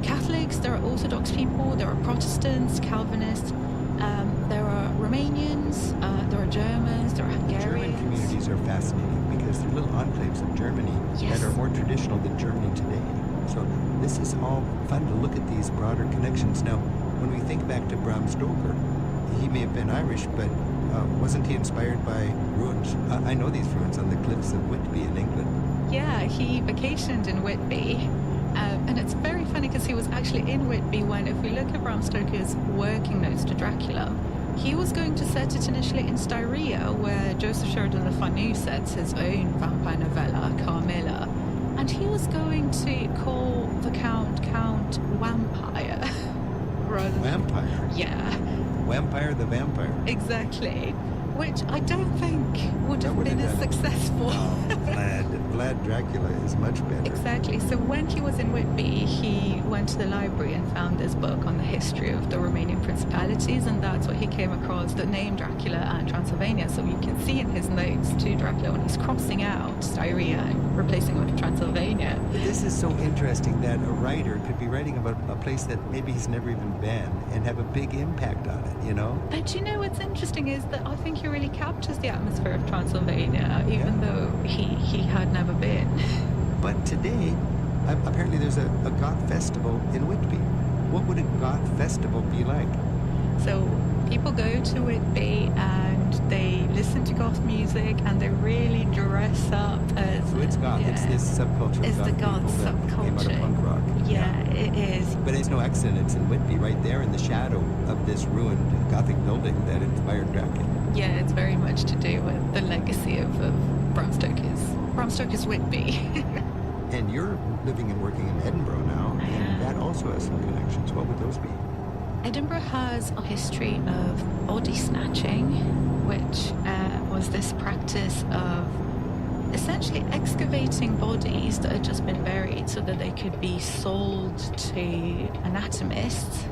Catholics, there are Orthodox people, there are Protestants, Calvinists, there are Romanians, there are Germans, there are Hungarians. German communities are fascinating because they're little enclaves of Germany that are more traditional than Germany today. So this is all fun to look at these broader connections. Now, when we think back to Bram Stoker, he may have been Irish, but wasn't he inspired by ruins? I know these ruins on the cliffs of Whitby in England. Yeah, he vacationed in Whitby. And it's very funny because he was actually in Whitby when, if we look at Bram Stoker's working notes to Dracula, he was going to set it initially in Styria, where Joseph Sheridan Le Fanu sets his own vampire novella, Carmilla. And he was going to call the Count Vampire. Vampire? Yeah. Vampire the Vampire. Exactly. Which I don't think would have been as successful. Vlad Dracula is much better. Exactly. So when he was in Whitby, he went to the library and found this book on the history of the Romanian principalities, and that's what he came across, the name Dracula and Transylvania. So you can see in his notes to Dracula when he's crossing out Styria and replacing it with Transylvania. This is so interesting that a writer could be writing about a place that maybe he's never even been and have a big impact on it, you know? But you know what's interesting is that I think he really captures the atmosphere of Transylvania, even though he had never been. But today, apparently there's a goth festival in Whitby. What would a goth festival be like? So people go to Whitby and they listen to goth music and they really dress up as... So it's goth, it's this subculture. It's the goth subculture. Came out of punk rock. Yeah, it is. But it's no accident, it's in Whitby, right there in the shadow of this ruined Gothic building that inspired Dracula. Yeah, it's very much to do with the legacy of Bram Stoker's Whitby. And you're living and working in Edinburgh now, and that also has some connections. What would those be? Edinburgh has a history of body snatching, which was this practice of essentially excavating bodies that had just been buried so that they could be sold to anatomists,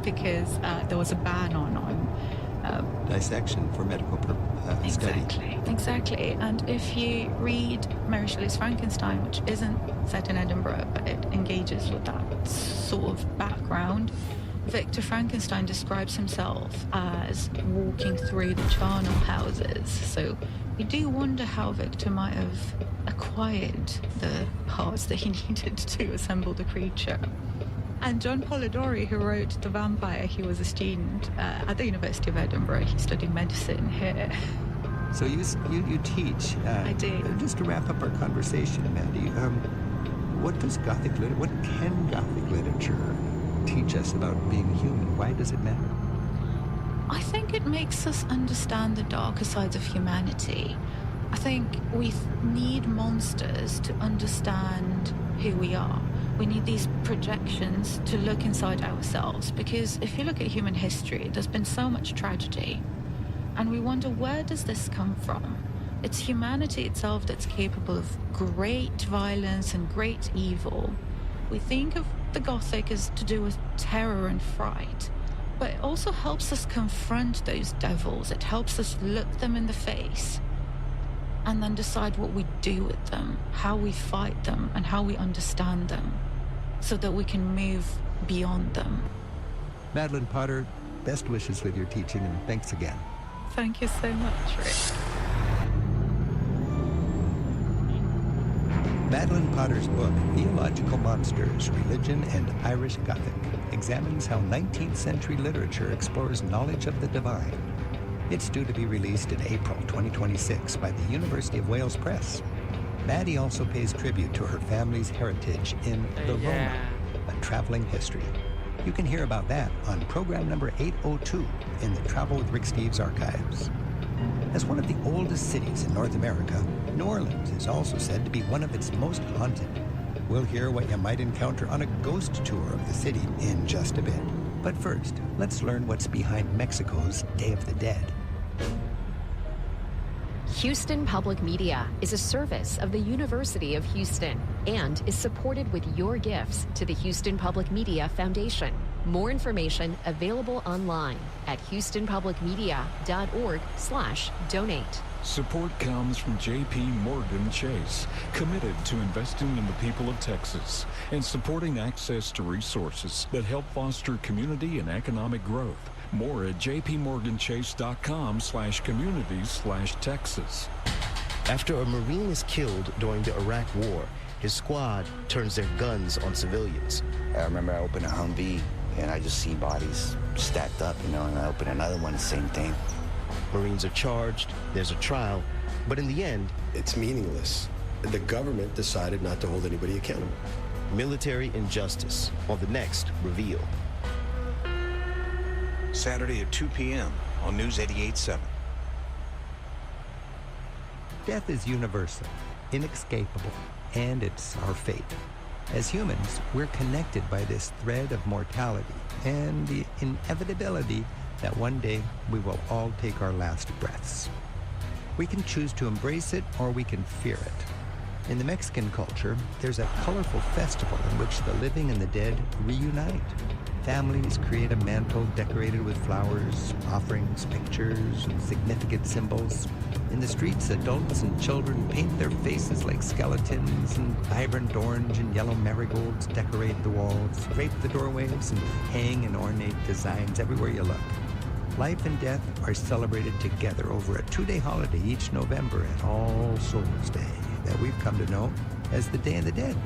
because there was a ban on dissection for medical study. Exactly. And if you read Mary Shelley's Frankenstein, which isn't set in Edinburgh, but it engages with that sort of background, Victor Frankenstein describes himself as walking through the charnel houses. So you do wonder how Victor might have acquired the parts that he needed to assemble the creature. And John Polidori, who wrote The Vampire, he was a student at the University of Edinburgh. He studied medicine here. So you teach. I do. Just to wrap up our conversation, Maddie, what can Gothic literature teach us about being human? Why does it matter? I think it makes us understand the darker sides of humanity. I think we need monsters to understand who we are. We need these projections to look inside ourselves, because if you look at human history, there's been so much tragedy, and we wonder, where does this come from? It's humanity itself that's capable of great violence and great evil. We think of the Gothic as to do with terror and fright, but it also helps us confront those devils. It helps us look them in the face and then decide what we do with them, how we fight them, and how we understand them, so that we can move beyond them. Madeline Potter, best wishes with your teaching, and thanks again. Thank you so much, Rick. Madeline Potter's book, Theological Monsters, Religion and Irish Gothic, examines how 19th century literature explores knowledge of the divine. It's due to be released in April 2026 by the University of Wales Press. Maddie also pays tribute to her family's heritage in the Roma, a traveling history. You can hear about that on program number 802 in the Travel with Rick Steves archives. As one of the oldest cities in North America, New Orleans is also said to be one of its most haunted. We'll hear what you might encounter on a ghost tour of the city in just a bit. But first, let's learn what's behind Mexico's Day of the Dead. Houston Public Media is a service of the University of Houston and is supported with your gifts to the Houston Public Media Foundation. More information available online at houstonpublicmedia.org/donate. Support comes from J.P. Morgan Chase, committed to investing in the people of Texas and supporting access to resources that help foster community and economic growth. More at jpmorganchase.com/communities/Texas. After a Marine is killed during the Iraq War, his squad turns their guns on civilians. I remember I opened a Humvee and I just see bodies stacked up, and I open another one, the same thing. Marines are charged, there's a trial, but in the end, it's meaningless. The government decided not to hold anybody accountable. Military injustice on the next Reveal. Saturday at 2 p.m. on News 88.7. Death is universal, inescapable, and it's our fate. As humans, we're connected by this thread of mortality and the inevitability that one day we will all take our last breaths. We can choose to embrace it or we can fear it. In the Mexican culture, there's a colorful festival in which the living and the dead reunite. Families create a mantle decorated with flowers, offerings, pictures, and significant symbols. In the streets, adults and children paint their faces like skeletons, and vibrant orange and yellow marigolds decorate the walls, drape the doorways, and hang in ornate designs everywhere you look. Life and death are celebrated together over a 2-day holiday each November at All Souls Day that we've come to know as the Day of the Dead.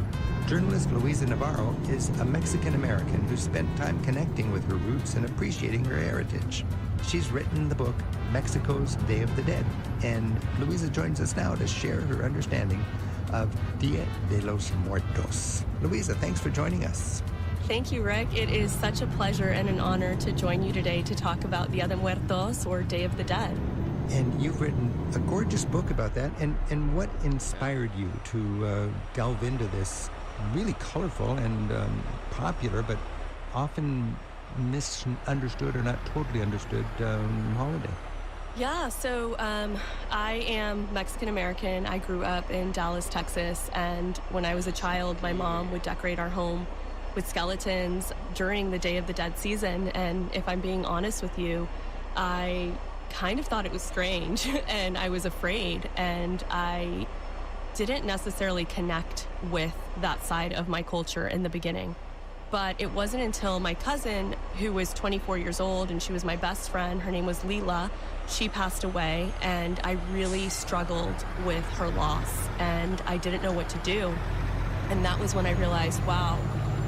Journalist Luisa Navarro is a Mexican-American who spent time connecting with her roots and appreciating her heritage. She's written the book, Mexico's Day of the Dead, and Luisa joins us now to share her understanding of Dia de los Muertos. Luisa, thanks for joining us. Thank you, Rick. It is such a pleasure and an honor to join you today to talk about Dia de Muertos, or Day of the Dead. And you've written a gorgeous book about that. And what inspired you to delve into this really colorful and popular, but often misunderstood or not totally understood holiday? Yeah, so I am Mexican-American. I grew up in Dallas, Texas, and when I was a child, my mom would decorate our home with skeletons during the Day of the Dead season. And if I'm being honest with you, I kind of thought it was strange and I was afraid, and I didn't necessarily connect with that side of my culture in the beginning. But it wasn't until my cousin, who was 24 years old and she was my best friend, her name was Lila, she passed away, and I really struggled with her loss and I didn't know what to do. And that was when I realized, wow,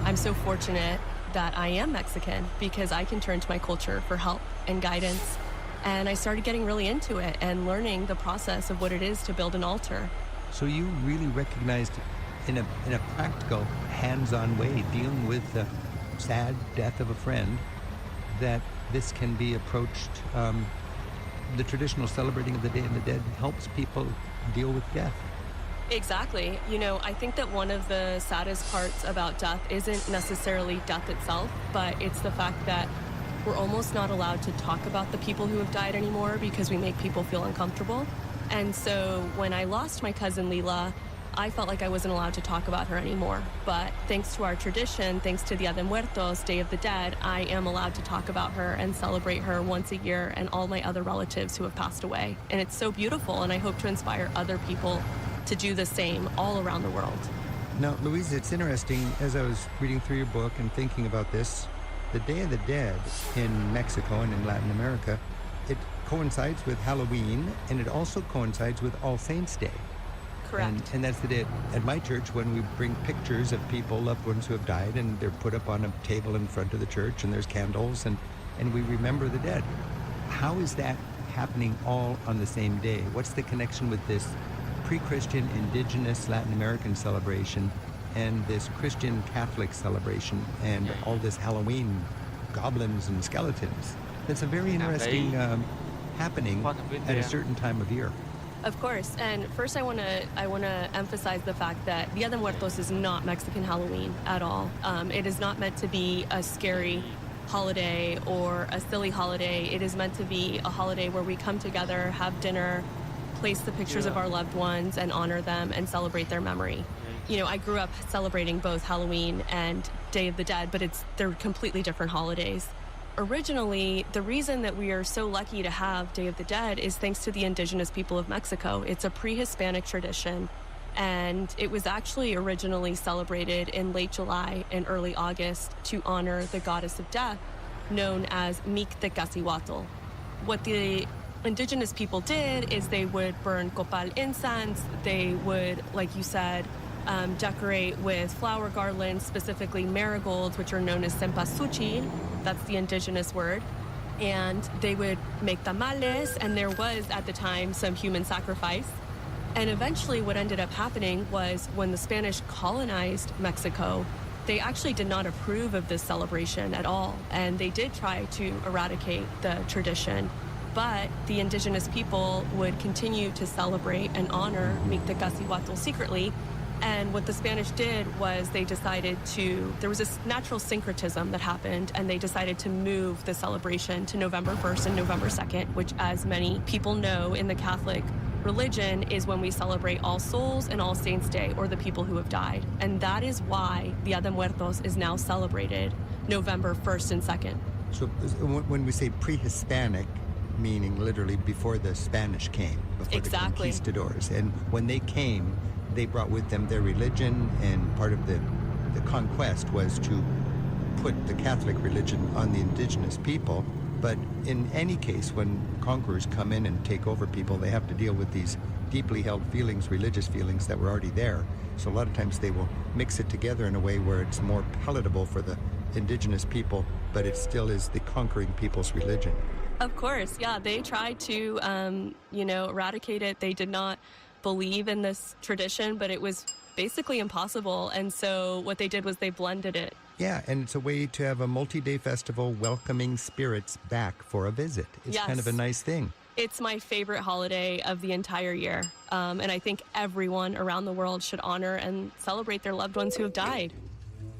I'm so fortunate that I am Mexican because I can turn to my culture for help and guidance. And I started getting really into it and learning the process of what it is to build an altar. So you really recognized in a practical, hands-on way, dealing with the sad death of a friend, that this can be approached, the traditional celebrating of the Day of the Dead helps people deal with death. Exactly. I think that one of the saddest parts about death isn't necessarily death itself, but it's the fact that we're almost not allowed to talk about the people who have died anymore because we make people feel uncomfortable. And so when I lost my cousin Lila, I felt like I wasn't allowed to talk about her anymore. But thanks to our tradition, thanks to Dia de Muertos, Day of the Dead, I am allowed to talk about her and celebrate her once a year and all my other relatives who have passed away. And it's so beautiful, and I hope to inspire other people to do the same all around the world. Now, Louise, it's interesting, as I was reading through your book and thinking about this, the Day of the Dead in Mexico and in Latin America, it coincides with Halloween, and it also coincides with All Saints' Day. Correct. And that's the day at my church when we bring pictures of people, loved ones who have died, and they're put up on a table in front of the church, and there's candles, and we remember the dead. How is that happening all on the same day? What's the connection with this pre-Christian, indigenous Latin American celebration and this Christian Catholic celebration and all this Halloween goblins and skeletons? It's a very interesting happening at a certain time of year. Of course, and first I want to emphasize the fact that Dia de Muertos is not Mexican Halloween at all. It is not meant to be a scary holiday or a silly holiday. It is meant to be a holiday where we come together, have dinner, place the pictures of our loved ones and honor them and celebrate their memory. You know, I grew up celebrating both Halloween and Day of the Dead, but they're completely different holidays. Originally, the reason that we are so lucky to have Day of the Dead is thanks to the indigenous people of Mexico. It's a pre-Hispanic tradition, and it was actually originally celebrated in late July and early August to honor the goddess of death, known as Mictecacihuatl. What the indigenous people did is they would burn copal incense, they would, like you said, decorate with flower garlands, specifically marigolds, which are known as cempasúchil. That's the indigenous word. And they would make tamales, and there was, at the time, some human sacrifice. And eventually what ended up happening was when the Spanish colonized Mexico, they actually did not approve of this celebration at all. And they did try to eradicate the tradition. But the indigenous people would continue to celebrate and honor Mictecacihuatl secretly. And what the Spanish did was they decided there was this natural syncretism that happened, and they decided to move the celebration to November 1st and November 2nd, which, as many people know in the Catholic religion, is when we celebrate All Souls and All Saints Day, or the people who have died. And that is why Dia de Muertos is now celebrated November 1st and 2nd. So when we say pre-Hispanic, meaning literally before the Spanish came, before the conquistadors. And when they came, they brought with them their religion, and part of the conquest was to put the Catholic religion on the indigenous people. But in any case, when conquerors come in and take over people, they have to deal with these deeply held feelings, religious feelings that were already there. So a lot of times they will mix it together in a way where it's more palatable for the indigenous people, but it still is the conquering people's religion. Of course, yeah. They tried to, eradicate it. They did not believe in this tradition, but it was basically impossible. And so what they did was they blended it. Yeah, and it's a way to have a multi-day festival welcoming spirits back for a visit. It's kind of a nice thing. It's my favorite holiday of the entire year. And I think everyone around the world should honor and celebrate their loved ones who have died.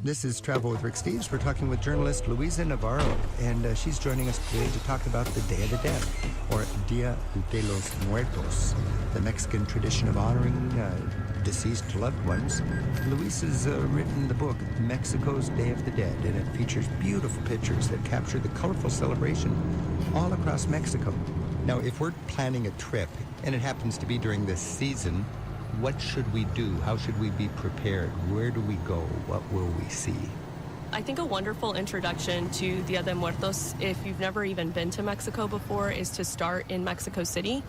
This is Travel with Rick Steves. We're talking with journalist Luisa Navarro, and she's joining us today to talk about the Day of the Dead, or Dia de los Muertos, the Mexican tradition of honoring deceased loved ones. Luisa's written the book, Mexico's Day of the Dead, and it features beautiful pictures that capture the colorful celebration all across Mexico. Now, if we're planning a trip, and it happens to be during this season, what should we do? How should we be prepared? Where do we go? What will we see? I think a wonderful introduction to Dia de Muertos, if you've never even been to Mexico before, is to start in Mexico City.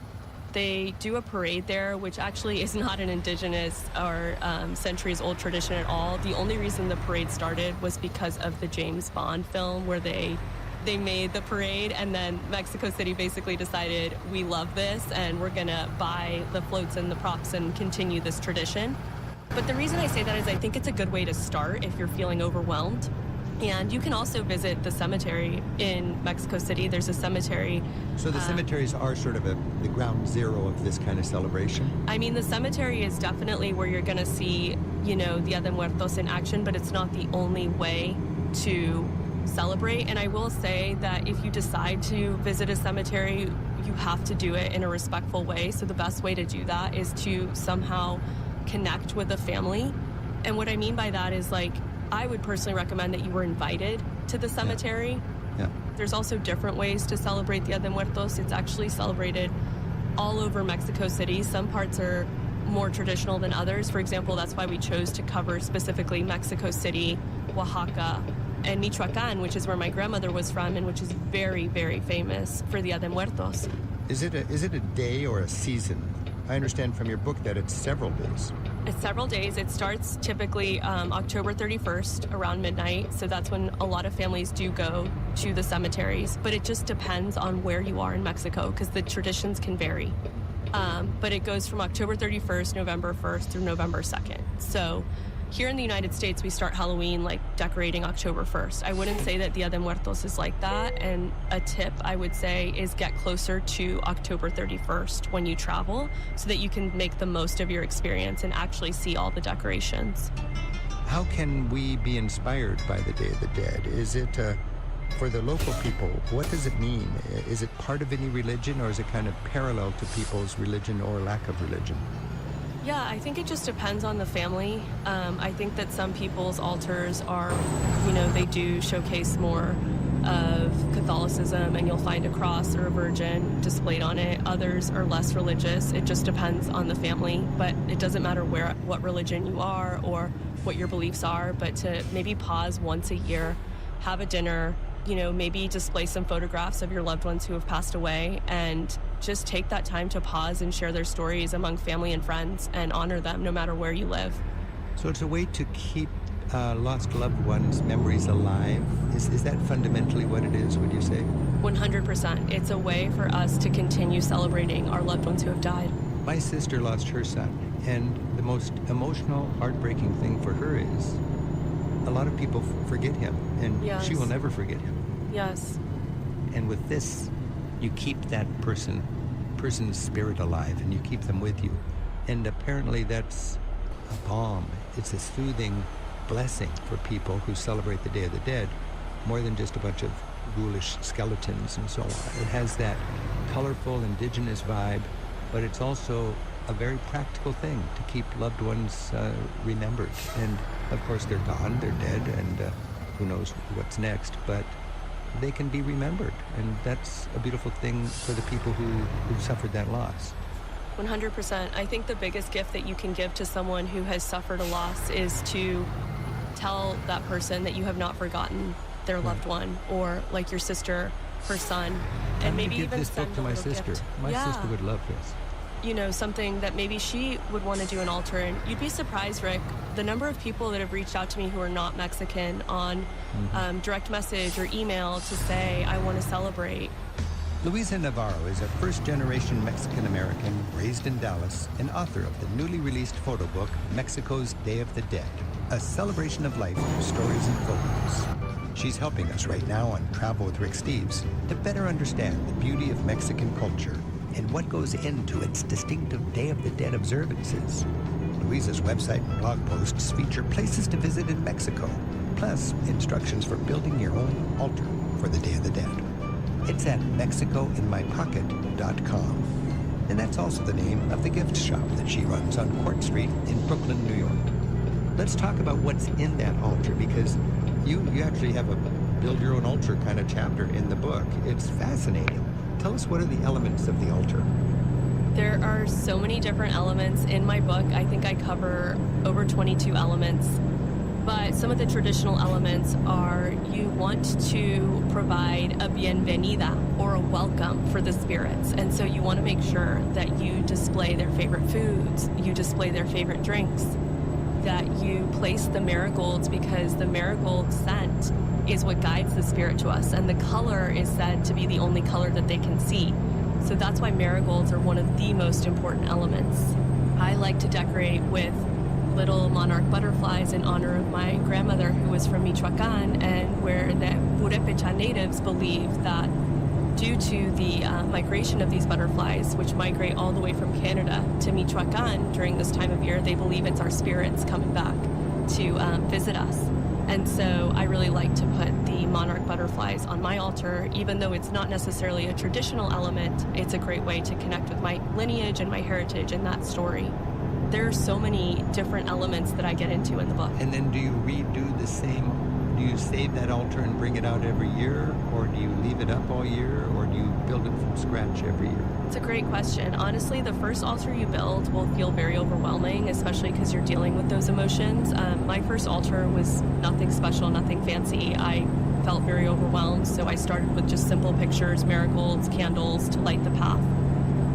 They do a parade there, which actually is not an indigenous or centuries-old tradition at all. The only reason the parade started was because of the James Bond film, where they made the parade, and then Mexico City basically decided, we love this, and we're gonna buy the floats and the props and continue this tradition. But the reason I say that is I think it's a good way to start if you're feeling overwhelmed. And you can also visit the cemetery in Mexico City. There's a cemetery. So the cemeteries are sort of the ground zero of this kind of celebration? I mean, the cemetery is definitely where you're gonna see, Dia de Muertos in action, but it's not the only way to celebrate. And I will say that if you decide to visit a cemetery, you have to do it in a respectful way. So the best way to do that is to somehow connect with the family. And what I mean by that is, I would personally recommend that you were invited to the cemetery. Yeah. There's also different ways to celebrate Dia de Muertos. It's actually celebrated all over Mexico City. Some parts are more traditional than others. For example, that's why we chose to cover specifically Mexico City, Oaxaca, and Michoacan, which is where my grandmother was from, and which is very, very famous for Dia de Muertos. Is it a day or a season? I understand from your book that it's several days. It's several days. It starts typically October 31st around midnight, so that's when a lot of families do go to the cemeteries. But it just depends on where you are in Mexico, because the traditions can vary. But it goes from October 31st, November 1st through November 2nd. So Here in the United States, we start Halloween like decorating October 1st. I wouldn't say that Dia de Muertos is like that. And a tip I would say is get closer to October 31st when you travel so that you can make the most of your experience and actually see all the decorations. How can we be inspired by the Day of the Dead? Is it, for the local people, what does it mean? Is it part of any religion, or is it kind of parallel to people's religion or lack of religion? Yeah, I think it just depends on the family. I think that some people's altars are, they do showcase more of Catholicism, and you'll find a cross or a virgin displayed on it. Others are less religious. It just depends on the family, but it doesn't matter what religion you are or what your beliefs are, but to maybe pause once a year, have a dinner, maybe display some photographs of your loved ones who have passed away, and just take that time to pause and share their stories among family and friends and honor them no matter where you live. So it's a way to keep lost loved ones' memories alive. Is that fundamentally what it is, would you say? 100%. It's a way for us to continue celebrating our loved ones who have died. My sister lost her son, and the most emotional, heartbreaking thing for her is a lot of people forget him, and Yes. she will never forget him. Yes. And with this, you keep that person's spirit alive, and you keep them with you. And apparently that's a balm. It's a soothing blessing for people who celebrate the Day of the Dead, more than just a bunch of ghoulish skeletons and so on. It has that colorful, indigenous vibe, but it's also a very practical thing to keep loved ones remembered. And of course they're gone, they're dead, and who knows what's next, but they can be remembered, and that's a beautiful thing for the people who suffered that loss. 100%. I think the biggest gift that you can give to someone who has suffered a loss is to tell that person that you have not forgotten their loved one, or like your sister, her son, and maybe give even this send book to a my little sister. gift. My Yeah. sister would love this. Something that maybe she would want to do an altar. And you'd be surprised, Rick, the number of people that have reached out to me who are not Mexican on direct message or email to say, I want to celebrate. Luisa Navarro is a first-generation Mexican-American raised in Dallas and author of the newly released photo book, Mexico's Day of the Dead, a celebration of life through stories and photos. She's helping us right now on Travel with Rick Steves to better understand the beauty of Mexican culture and what goes into its distinctive Day of the Dead observances. Luisa's website and blog posts feature places to visit in Mexico, plus instructions for building your own altar for the Day of the Dead. It's at mexicoinmypocket.com. And that's also the name of the gift shop that she runs on Court Street in Brooklyn, New York. Let's talk about what's in that altar, because you actually have a build your own altar kind of chapter in the book. It's fascinating. Tell us, what are the elements of the altar? There are so many different elements in my book. I think I cover over 22 elements. But some of the traditional elements are, you want to provide a bienvenida, or a welcome for the spirits. And so you want to make sure that you display their favorite foods, you display their favorite drinks, that you place the marigolds, because the marigold scent is what guides the spirit to us, and the color is said to be the only color that they can see. So that's why marigolds are one of the most important elements. I like to decorate with little monarch butterflies in honor of my grandmother, who was from Michoacan, and where the Purepecha natives believe that due to the migration of these butterflies, which migrate all the way from Canada to Michoacan during this time of year, they believe it's our spirits coming back to visit us. And so I really like to put the monarch butterflies on my altar. Even though it's not necessarily a traditional element, it's a great way to connect with my lineage and my heritage and that story. There are so many different elements that I get into in the book. And then do you redo the same? Do you save that altar and bring it out every year, or do you leave it up all year, or do you build it from scratch every year? It's a great question. Honestly, the first altar you build will feel very overwhelming, especially because you're dealing with those emotions. My first altar was nothing special, nothing fancy. I felt very overwhelmed, so I started with just simple pictures, marigolds, candles to light the path.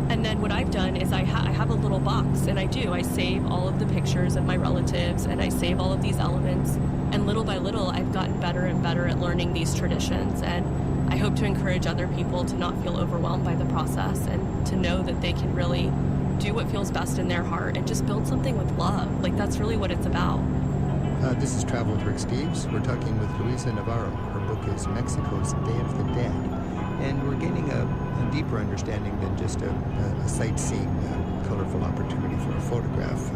And then what I've done is I have a little box, and I save all of the pictures of my relatives, and I save all of these elements. And little by little, I've gotten better and better at learning these traditions. And I hope to encourage other people to not feel overwhelmed by the process, and to know that they can really do what feels best in their heart and just build something with love. Like, that's really what it's about. This is Travel with Rick Steves. We're talking with Luisa Navarro. Her book is Mexico's Day of the Dead. And we're gaining a deeper understanding than just a sightseeing, colorful opportunity for a photograph.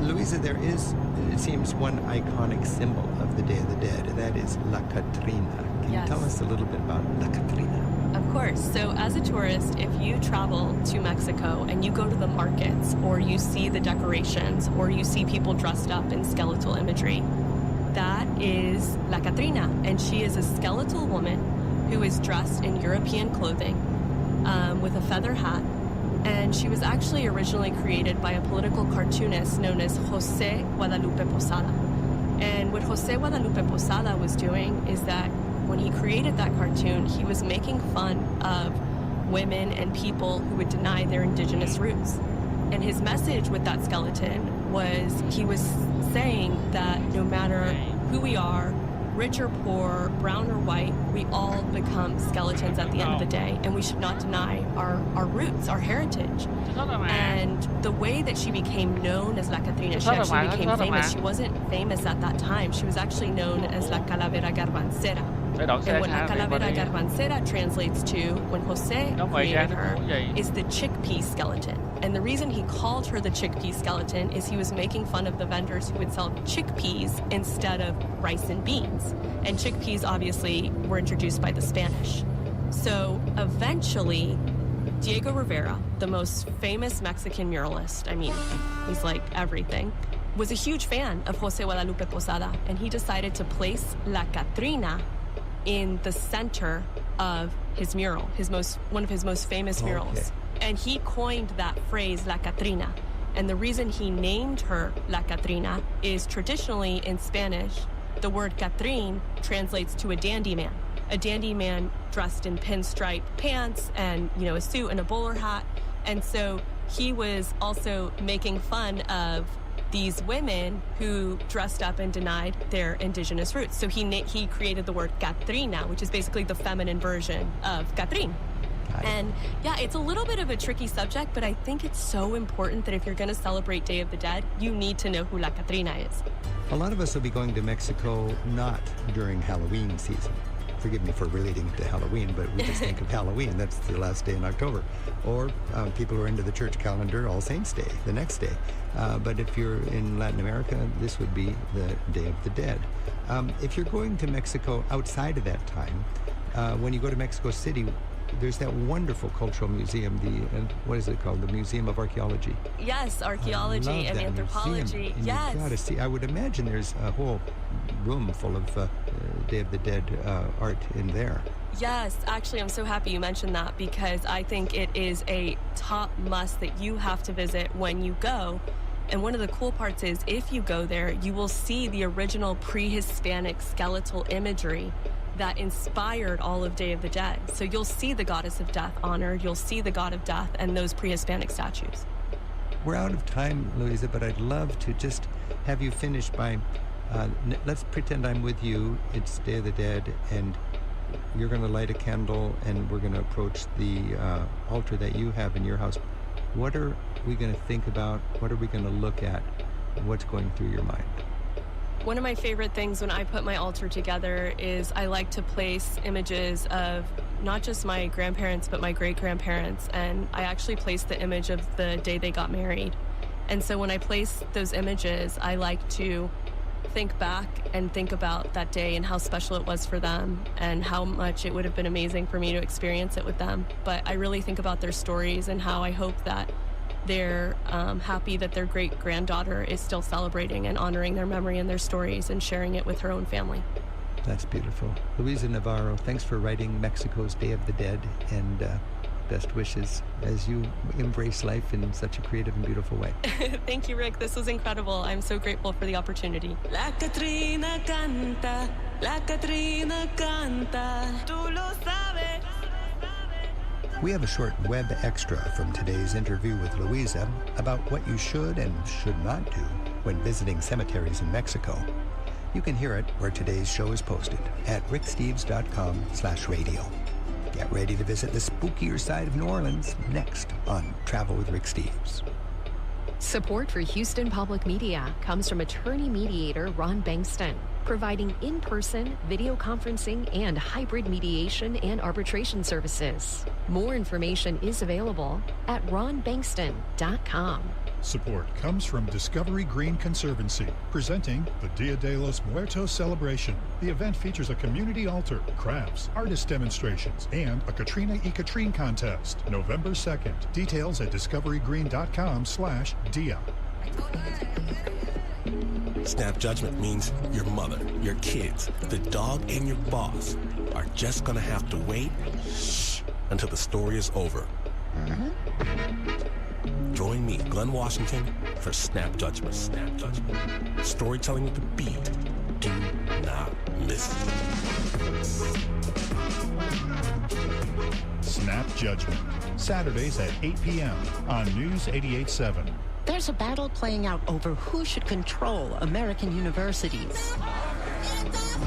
Luisa, there is, it seems, one iconic symbol of the Day of the Dead, and that is La Catrina. Can you tell us a little bit about La Catrina? Of course. So as a tourist, if you travel to Mexico and you go to the markets, or you see the decorations, or you see people dressed up in skeletal imagery, that is La Catrina. And she is a skeletal woman who is dressed in European clothing with a feather hat. And she was actually originally created by a political cartoonist known as José Guadalupe Posada. And what José Guadalupe Posada was doing is that when he created that cartoon, he was making fun of women and people who would deny their indigenous roots. And his message with that skeleton was, he was saying that no matter who we are, rich or poor, brown or white, we all become skeletons at the end of the day, and we should not deny our roots, our heritage. And the way that she became known as La Catrina, she actually became famous. She wasn't famous at that time. She was actually known as La Calavera Garbancera. And what La Calavera Garbancera translates to, when Jose created her, is the chickpea skeleton. And the reason he called her the chickpea skeleton is he was making fun of the vendors who would sell chickpeas instead of rice and beans. And chickpeas obviously were introduced by the Spanish. So eventually, Diego Rivera, the most famous Mexican muralist, I mean, he's like everything, was a huge fan of José Guadalupe Posada, and he decided to place La Catrina in the center of his mural, one of his most famous murals. Okay. And he coined that phrase, La Catrina. And the reason he named her La Catrina is traditionally in Spanish, the word Catrín translates to a dandy man. A dandy man dressed in pinstripe pants and, a suit and a bowler hat. And so he was also making fun of these women who dressed up and denied their indigenous roots. So he created the word Catrina, which is basically the feminine version of Catrín. And yeah, it's a little bit of a tricky subject, but I think it's so important that if you're going to celebrate Day of the Dead, you need to know who La Catrina is. A lot of us will be going to Mexico not during Halloween season. Forgive me for relating to Halloween, but we just think of Halloween. That's the last day in October. Or people who are into the church calendar, All Saints Day, the next day. But if you're in Latin America, this would be the Day of the Dead. If you're going to Mexico outside of that time, when you go to Mexico City, there's that wonderful cultural museum, what is it called? The Museum of Archaeology. Yes, archaeology and anthropology. Yes. You gotta see. I would imagine there's a whole room full of Day of the Dead art in there. Yes, actually, I'm so happy you mentioned that, because I think it is a top must that you have to visit when you go. And one of the cool parts is, if you go there, you will see the original pre-Hispanic skeletal imagery that inspired all of Day of the Dead. So you'll see the goddess of death honored, you'll see the god of death and those pre-Hispanic statues. We're out of time, Luisa, but I'd love to just have you finish by, let's pretend I'm with you, it's Day of the Dead, and you're going to light a candle and we're going to approach the altar that you have in your house. What are we going to think about? What are we going to look at? What's going through your mind? One of my favorite things when I put my altar together is I like to place images of not just my grandparents, but my great-grandparents. And I actually place the image of the day they got married. And so when I place those images, I like to think back and think about that day and how special it was for them and how much it would have been amazing for me to experience it with them. But I really think about their stories and how I hope that they're happy that their great-granddaughter is still celebrating and honoring their memory and their stories and sharing it with her own family. That's beautiful. Luisa Navarro, thanks for writing Mexico's Day of the Dead, and best wishes as you embrace life in such a creative and beautiful way. Thank you, Rick. This was incredible. I'm so grateful for the opportunity. La Catrina canta, la Catrina canta, tú lo sabes. We have a short web extra from today's interview with Luisa about what you should and should not do when visiting cemeteries in Mexico. You can hear it where today's show is posted at ricksteves.com/radio. Get ready to visit the spookier side of New Orleans next on Travel with Rick Steves. Support for Houston Public Media comes from attorney mediator Ron Bankston, providing in-person, video conferencing, and hybrid mediation and arbitration services. More information is available at ronbankston.com. Support comes from Discovery Green Conservancy, presenting the Dia de los Muertos celebration. The event features a community altar, crafts, artist demonstrations, and a Katrina y Katrine contest, November 2nd. Details at discoveryggreen.com/dia. Snap judgment means your mother, your kids, the dog, and your boss are just gonna have to wait until the story is over. Join me, Glenn Washington, for Snap Judgment. Snap Judgment. Storytelling with the beat. Do not miss it. Snap Judgment, Saturdays at 8 p.m. on News 88.7. There's a battle playing out over who should control American universities.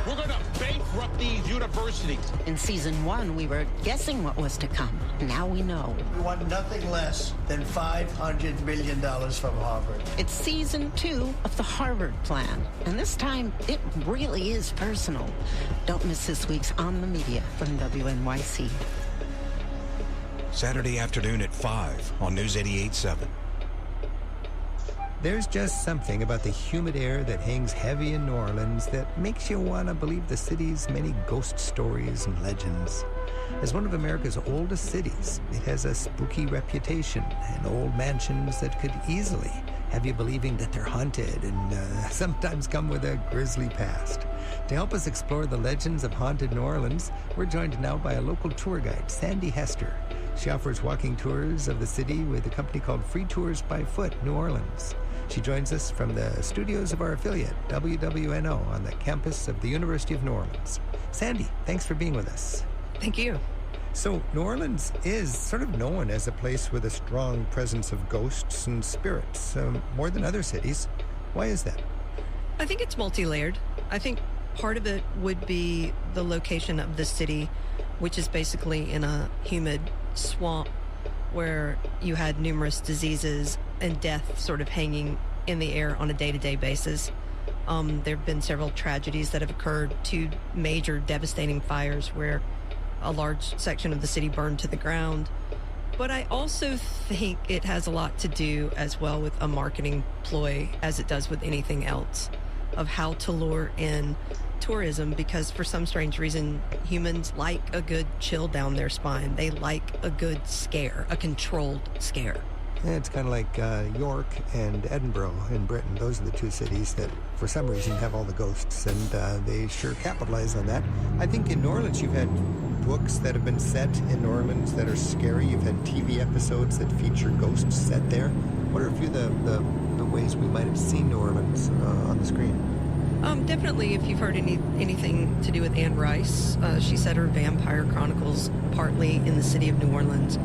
We're going to bankrupt these universities. In season 1, we were guessing what was to come. Now we know. We want nothing less than $500 million from Harvard. It's season 2 of the Harvard Plan. And this time, it really is personal. Don't miss this week's On the Media from WNYC. Saturday afternoon at 5 on News 88.7. There's just something about the humid air that hangs heavy in New Orleans that makes you want to believe the city's many ghost stories and legends. As one of America's oldest cities, it has a spooky reputation and old mansions that could easily have you believing that they're haunted and sometimes come with a grisly past. To help us explore the legends of haunted New Orleans, we're joined now by a local tour guide, Sandy Hester. She offers walking tours of the city with a company called Free Tours by Foot New Orleans. She joins us from the studios of our affiliate, WWNO, on the campus of the University of New Orleans. Sandy, thanks for being with us. Thank you. So, New Orleans is sort of known as a place with a strong presence of ghosts and spirits, more than other cities. Why is that? I think it's multi-layered. I think part of it would be the location of the city, which is basically in a humid swamp where you had numerous diseases and death sort of hanging in the air on a day-to-day basis. There have been several tragedies that have occurred, 2 major devastating fires where a large section of the city burned to the ground. But I also think it has a lot to do as well with a marketing ploy, as it does with anything else, of how to lure in tourism, because for some strange reason, humans like a good chill down their spine. They like a good scare, a controlled scare. Yeah, it's kind of like York and Edinburgh in Britain. Those are the 2 cities that, for some reason, have all the ghosts, and they sure capitalize on that. I think in New Orleans you've had books that have been set in New Orleans that are scary. You've had TV episodes that feature ghosts set there. What are a few of the ways we might have seen New Orleans on the screen? Definitely, if you've heard anything to do with Anne Rice, she set her vampire chronicles partly in the city of New Orleans.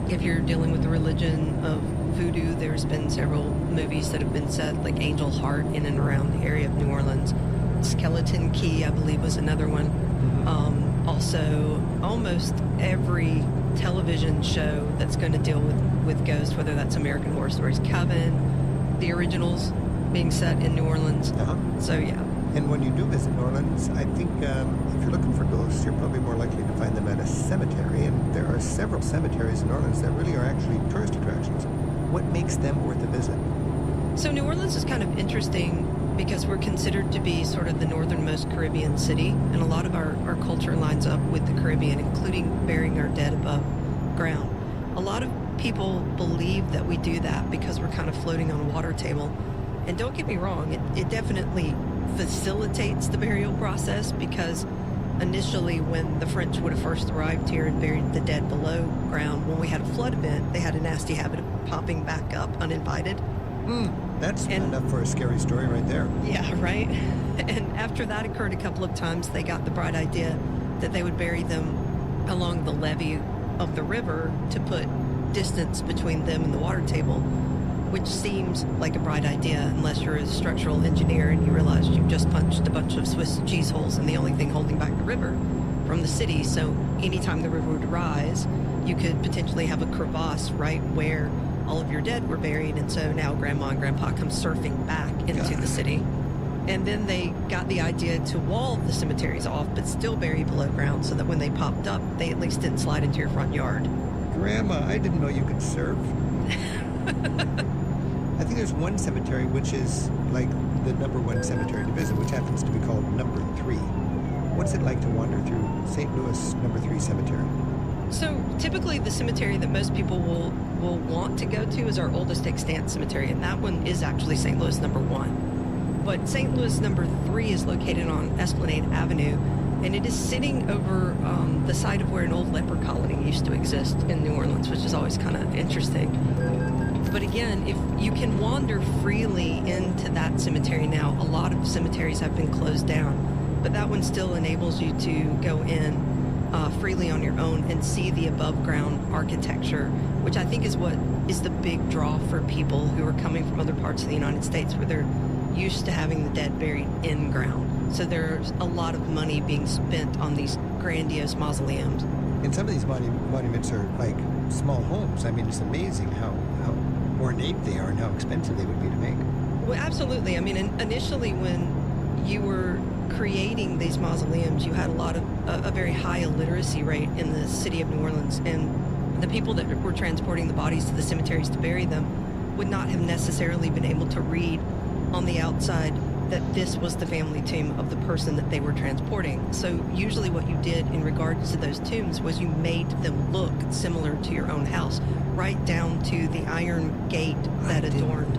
If you're dealing with the religion of voodoo, there's been several movies that have been set, like Angel Heart, in and around the area of New Orleans. Skeleton Key, I believe, was another one. Also, almost every television show that's going to deal with ghosts, whether that's American Horror Stories, Coven, the originals being set in New Orleans. So, yeah. And when you do visit New Orleans, I think if you're looking for ghosts, you're probably more likely to find them at a cemetery. And there are several cemeteries in New Orleans that really are actually tourist attractions. What makes them worth a visit? So New Orleans is kind of interesting because we're considered to be sort of the northernmost Caribbean city. And a lot of our culture lines up with the Caribbean, including burying our dead above ground. A lot of people believe that we do that because we're kind of floating on a water table. And don't get me wrong, it definitely facilitates the burial process, because initially when the French would have first arrived here and buried the dead below ground, when we had a flood event, they had a nasty habit of popping back up uninvited. That's enough for a scary story right there. Yeah, right? And after that occurred a couple of times, they got the bright idea that they would bury them along the levee of the river to put distance between them and the water table, which seems like a bright idea unless you're a structural engineer and you realize you've just punched a bunch of Swiss cheese holes in the only thing holding back the river from the city. So anytime the river would rise, you could potentially have a crevasse right where all of your dead were buried, and so now Grandma and Grandpa come surfing back into the city. And then they got the idea to wall the cemeteries off, but still bury below ground, so that when they popped up, they at least didn't slide into your front yard. Grandma, I didn't know you could surf. I think there's one cemetery which is like the number one cemetery to visit, which happens to be called number 3. What's it like to wander through St. Louis number 3 cemetery? So typically the cemetery that most people will want to go to is our oldest extant cemetery, and that one is actually St. Louis number 1. But St. Louis number 3 is located on Esplanade Avenue, and it is sitting over the site of where an old leper colony used to exist in New Orleans, which is always kind of interesting. But again, if you can wander freely into that cemetery now, a lot of cemeteries have been closed down, but that one still enables you to go in freely on your own and see the above ground architecture, which I think is what is the big draw for people who are coming from other parts of the United States where they're used to having the dead buried in ground. So there's a lot of money being spent on these grandiose mausoleums. And some of these monuments are like small homes. I mean, it's amazing how ornate they are and how expensive they would be to make. Well, absolutely. I mean, initially when you were creating these mausoleums, you had a very high illiteracy rate in the city of New Orleans, and the people that were transporting the bodies to the cemeteries to bury them would not have necessarily been able to read on the outside that this was the family tomb of the person that they were transporting. So usually what you did in regards to those tombs was you made them look similar to your own house, right down to the iron gate that adorned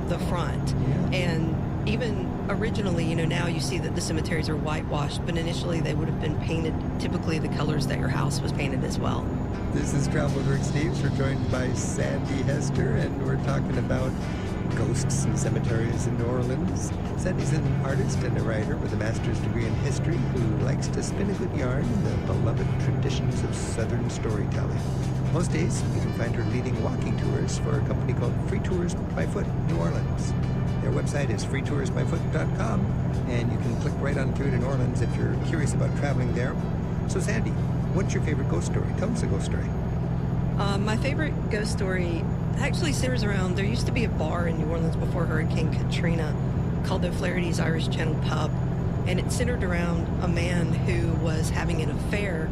the front. Yeah. And even originally, now you see that the cemeteries are whitewashed, but initially they would have been painted typically the colors that your house was painted as well. This is Travel with Rick Steves. We're joined by Sandy Hester, and we're talking about ghosts and cemeteries in New Orleans. Sandy's an artist and a writer with a master's degree in history who likes to spin a good yarn in the beloved traditions of Southern storytelling. Most days, you can find her leading walking tours for a company called Free Tours by Foot New Orleans. Their website is freetoursbyfoot.com, and you can click right on through to New Orleans if you're curious about traveling there. So Sandy, what's your favorite ghost story? Tell us a ghost story. My favorite ghost story actually centers around, there used to be a bar in New Orleans before Hurricane Katrina called the O'Flaherty's Irish Channel Pub, and it centered around a man who was having an affair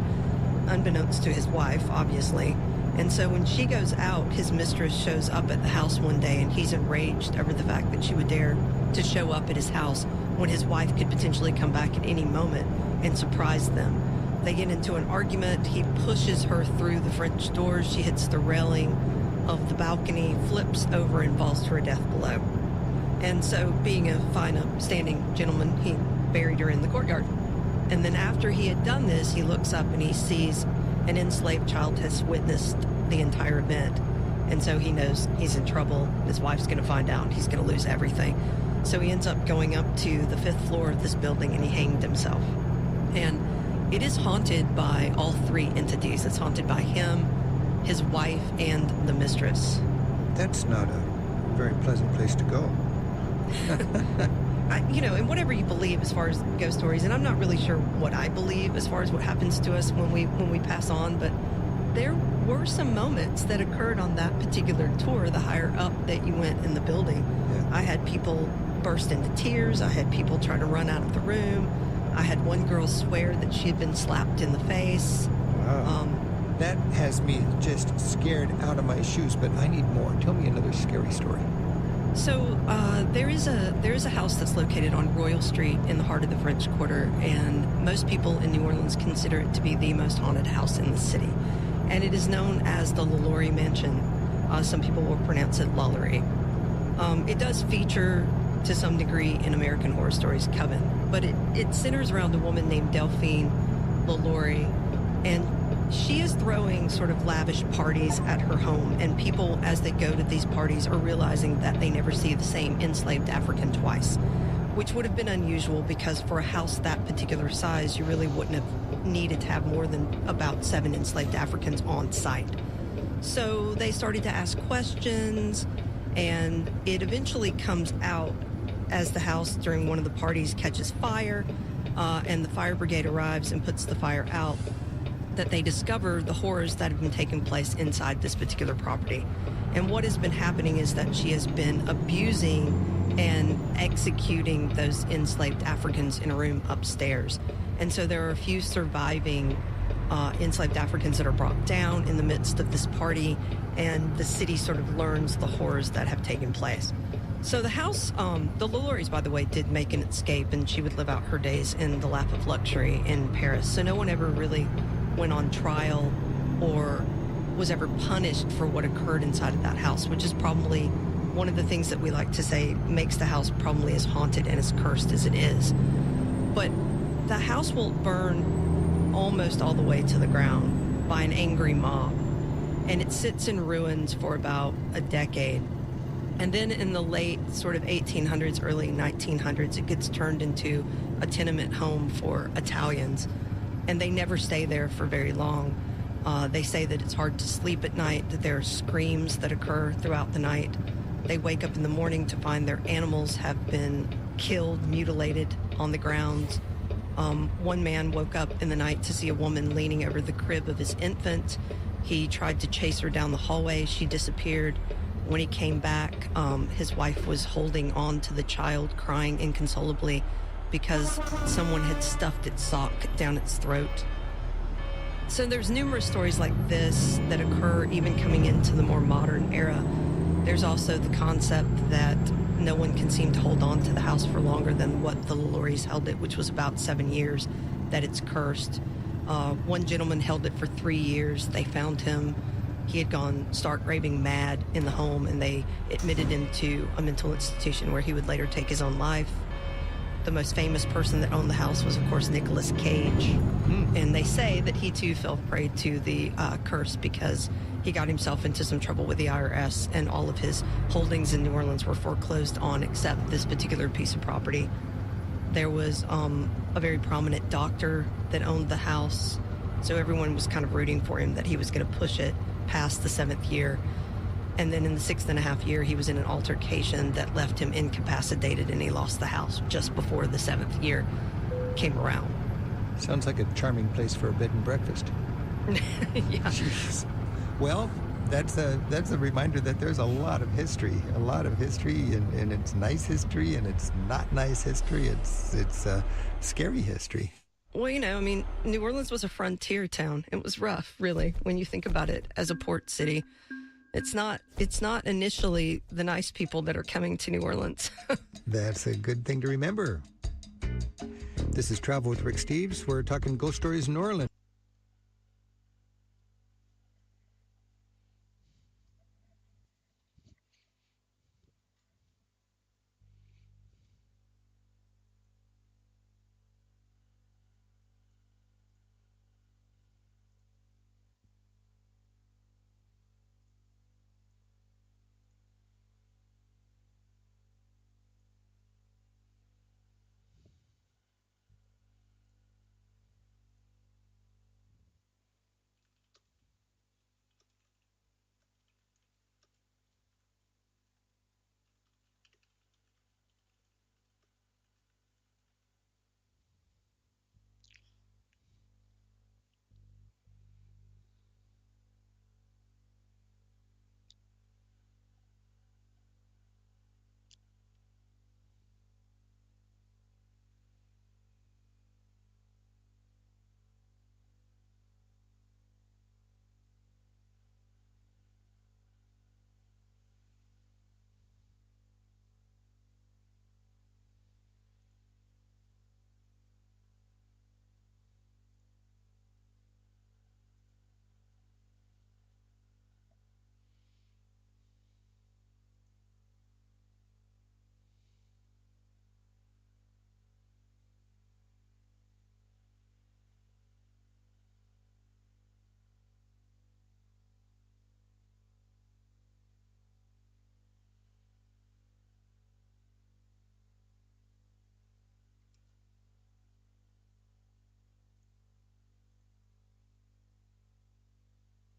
unbeknownst to his wife, obviously. And so when she goes out, his mistress shows up at the house one day, and he's enraged over the fact that she would dare to show up at his house when his wife could potentially come back at any moment and surprise them. They get into an argument. He pushes her through the French doors. She hits the railing of the balcony, flips over, and falls to her death below. And so, being a fine upstanding gentleman, he buried her in the courtyard. And then after he had done this, he looks up and he sees an enslaved child has witnessed the entire event. And so he knows he's in trouble. His wife's going to find out. He's going to lose everything. So he ends up going up to the 5th floor of this building, and he hanged himself. And it is haunted by all 3 entities. It's haunted by him, his wife, and the mistress. That's not a very pleasant place to go. And whatever you believe as far as ghost stories, and I'm not really sure what I believe as far as what happens to us when we pass on, but there were some moments that occurred on that particular tour, the higher up that you went in the building. Yeah. I had people burst into tears. I had people try to run out of the room. I had one girl swear that she had been slapped in the face. Wow. That has me just scared out of my shoes, but I need more. Tell me another scary story. So there is a house that's located on Royal Street in the heart of the French Quarter, and most people in New Orleans consider it to be the most haunted house in the city. And it is known as the LaLaurie Mansion. Some people will pronounce it Lullery. It does feature, to some degree, in American Horror Stories Coven, but it centers around a woman named Delphine LaLaurie, and she is throwing sort of lavish parties at her home, and people, as they go to these parties, are realizing that they never see the same enslaved African twice, which would have been unusual because for a house that particular size, you really wouldn't have needed to have more than about 7 enslaved Africans on site. So they started to ask questions, and it eventually comes out as the house during one of the parties catches fire, and the fire brigade arrives and puts the fire out. that they discover the horrors that have been taking place inside this particular property. And what has been happening is that she has been abusing and executing those enslaved Africans in a room upstairs. And so there are a few surviving enslaved Africans that are brought down in the midst of this party, and the city sort of learns the horrors that have taken place. So the house, the LaLaurie's, by the way, did make an escape, and she would live out her days in the lap of luxury in Paris. So no one ever really went on trial or was ever punished for what occurred inside of that house, which is probably one of the things that we like to say makes the house probably as haunted and as cursed as it is. But the house will burn almost all the way to the ground by an angry mob, and it sits in ruins for about a decade. And then in the late sort of 1800s, early 1900s, it gets turned into a tenement home for Italians, and they never stay there for very long. They say that it's hard to sleep at night, that there are screams that occur throughout the night. They wake up in the morning to find their animals have been killed, mutilated on the grounds. One man woke up in the night to see a woman leaning over the crib of his infant. He tried to chase her down the hallway. She disappeared. When he came back, his wife was holding on to the child, crying inconsolably because someone had stuffed its sock down its throat. So there's numerous stories like this that occur even coming into the more modern era. There's also the concept that no one can seem to hold on to the house for longer than what the LaLaurie's held it, which was about 7 years, that it's cursed. One gentleman held it for 3 years. They found him. He had gone stark raving mad in the home, and they admitted him to a mental institution where he would later take his own life. The most famous person that owned the house was, of course, Nicolas Cage. And they say that he, too, fell prey to the curse because he got himself into some trouble with the IRS, and all of his holdings in New Orleans were foreclosed on except this particular piece of property. There was a very prominent doctor that owned the house, so everyone was kind of rooting for him that he was going to push it past the 7th year. And then in the 6.5 year, he was in an altercation that left him incapacitated, and he lost the house just before the 7th year came around. Sounds like a charming place for a bed and breakfast. Yeah. Jeez. Well, that's a reminder that there's a lot of history, and it's nice history, and it's not nice history. It's scary history. Well, you know, I mean, New Orleans was a frontier town. It was rough, really, when you think about it as a port city. It's not initially the nice people that are coming to New Orleans. That's a good thing to remember. This is Travel with Rick Steves. We're talking ghost stories in New Orleans.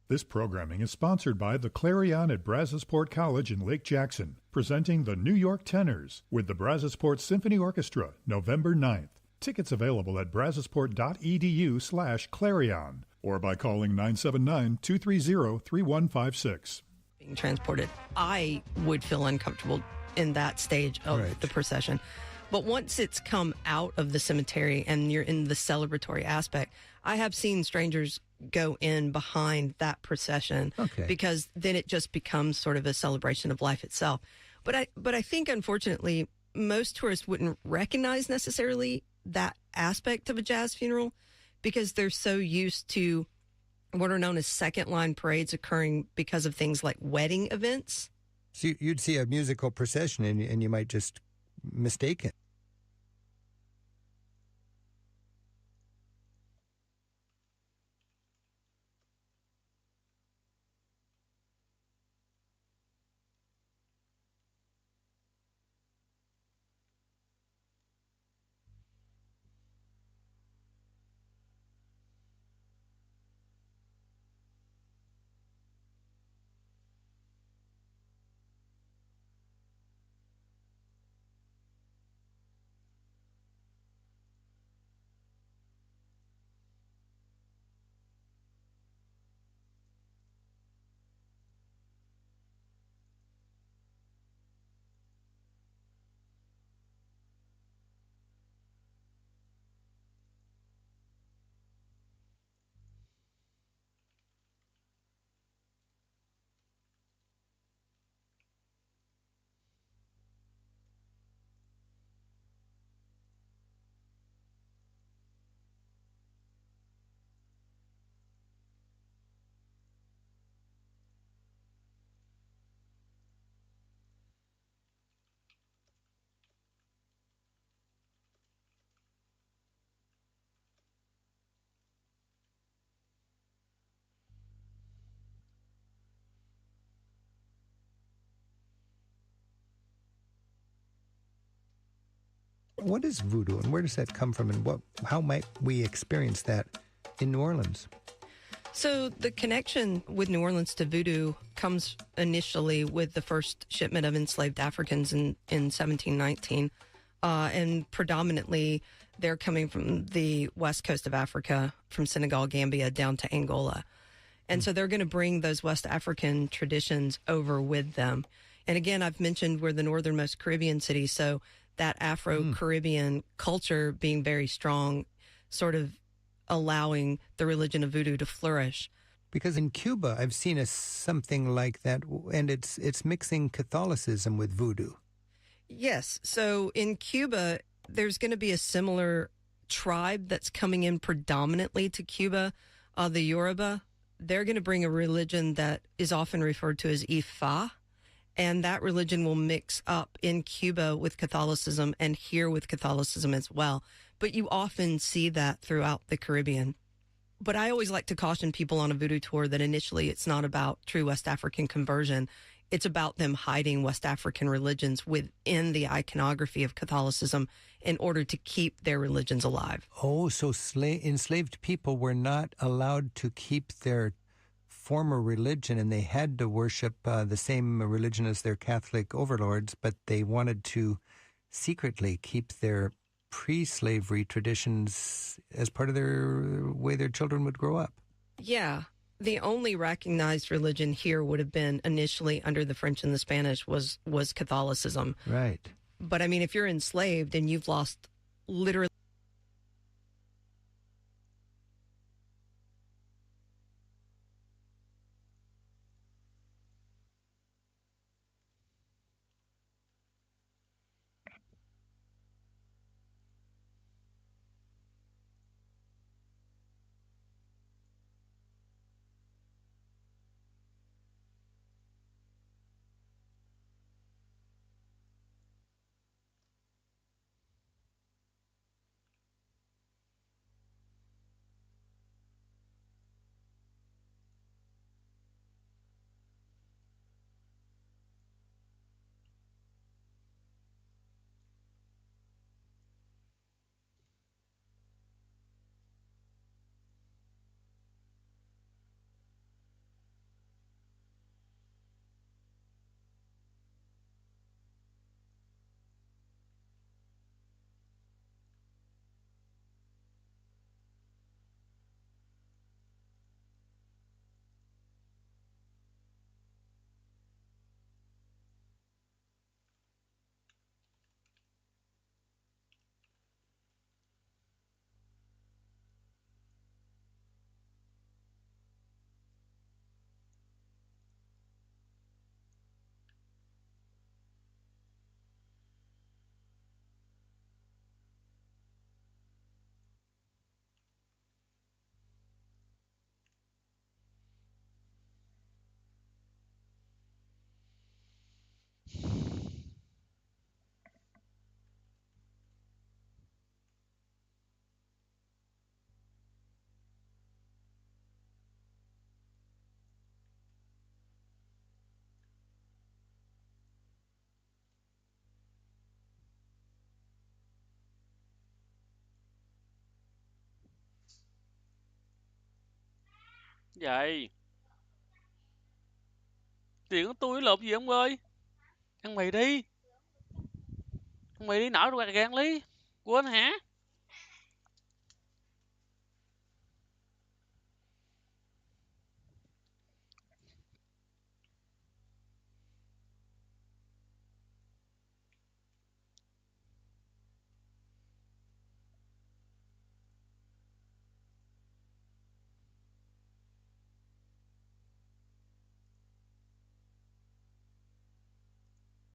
This programming is sponsored by the Clarion at Brazosport College in Lake Jackson, presenting the New York Tenors with the Brazosport Symphony Orchestra, November 9th. Tickets available at brazosport.edu/Clarion or by calling 979-230-3156. Being transported, I would feel uncomfortable in that stage of the procession. But once it's come out of the cemetery and you're in the celebratory aspect, I have seen strangers go in behind that procession because then it just becomes sort of a celebration of life itself. But I think, unfortunately, most tourists wouldn't recognize necessarily that aspect of a jazz funeral because they're so used to what are known as second line parades occurring because of things like wedding events. So you'd see a musical procession and you might just mistake it. What is voodoo and where does that come from and how might we experience that in New Orleans? So the connection with New Orleans to voodoo comes initially with the first shipment of enslaved Africans in 1719. And predominantly they're coming from the west coast of Africa, from Senegal, Gambia, down to Angola. And so they're going to bring those West African traditions over with them. And again, I've mentioned we're the northernmost Caribbean city, so that Afro-Caribbean culture being very strong, sort of allowing the religion of voodoo to flourish. Because in Cuba, I've seen something like that, and it's mixing Catholicism with voodoo. Yes. So in Cuba, there's going to be a similar tribe that's coming in predominantly to Cuba, the Yoruba. They're going to bring a religion that is often referred to as Ifa. And that religion will mix up in Cuba with Catholicism and here with Catholicism as well. But you often see that throughout the Caribbean. But I always like to caution people on a voodoo tour that initially it's not about true West African conversion. It's about them hiding West African religions within the iconography of Catholicism in order to keep their religions alive. Oh, so enslaved people were not allowed to keep their former religion, and they had to worship the same religion as their Catholic overlords, but they wanted to secretly keep their pre-slavery traditions as part of their way their children would grow up. Yeah. The only recognized religion here would have been initially under the French and the Spanish was Catholicism. Right. But I mean, if you're enslaved and you've lost literally Vậy tiền của tôi lộn gì ông ơi? Ăn mì đi. Ăn mì đi, nở ra gan lý. Quên hả?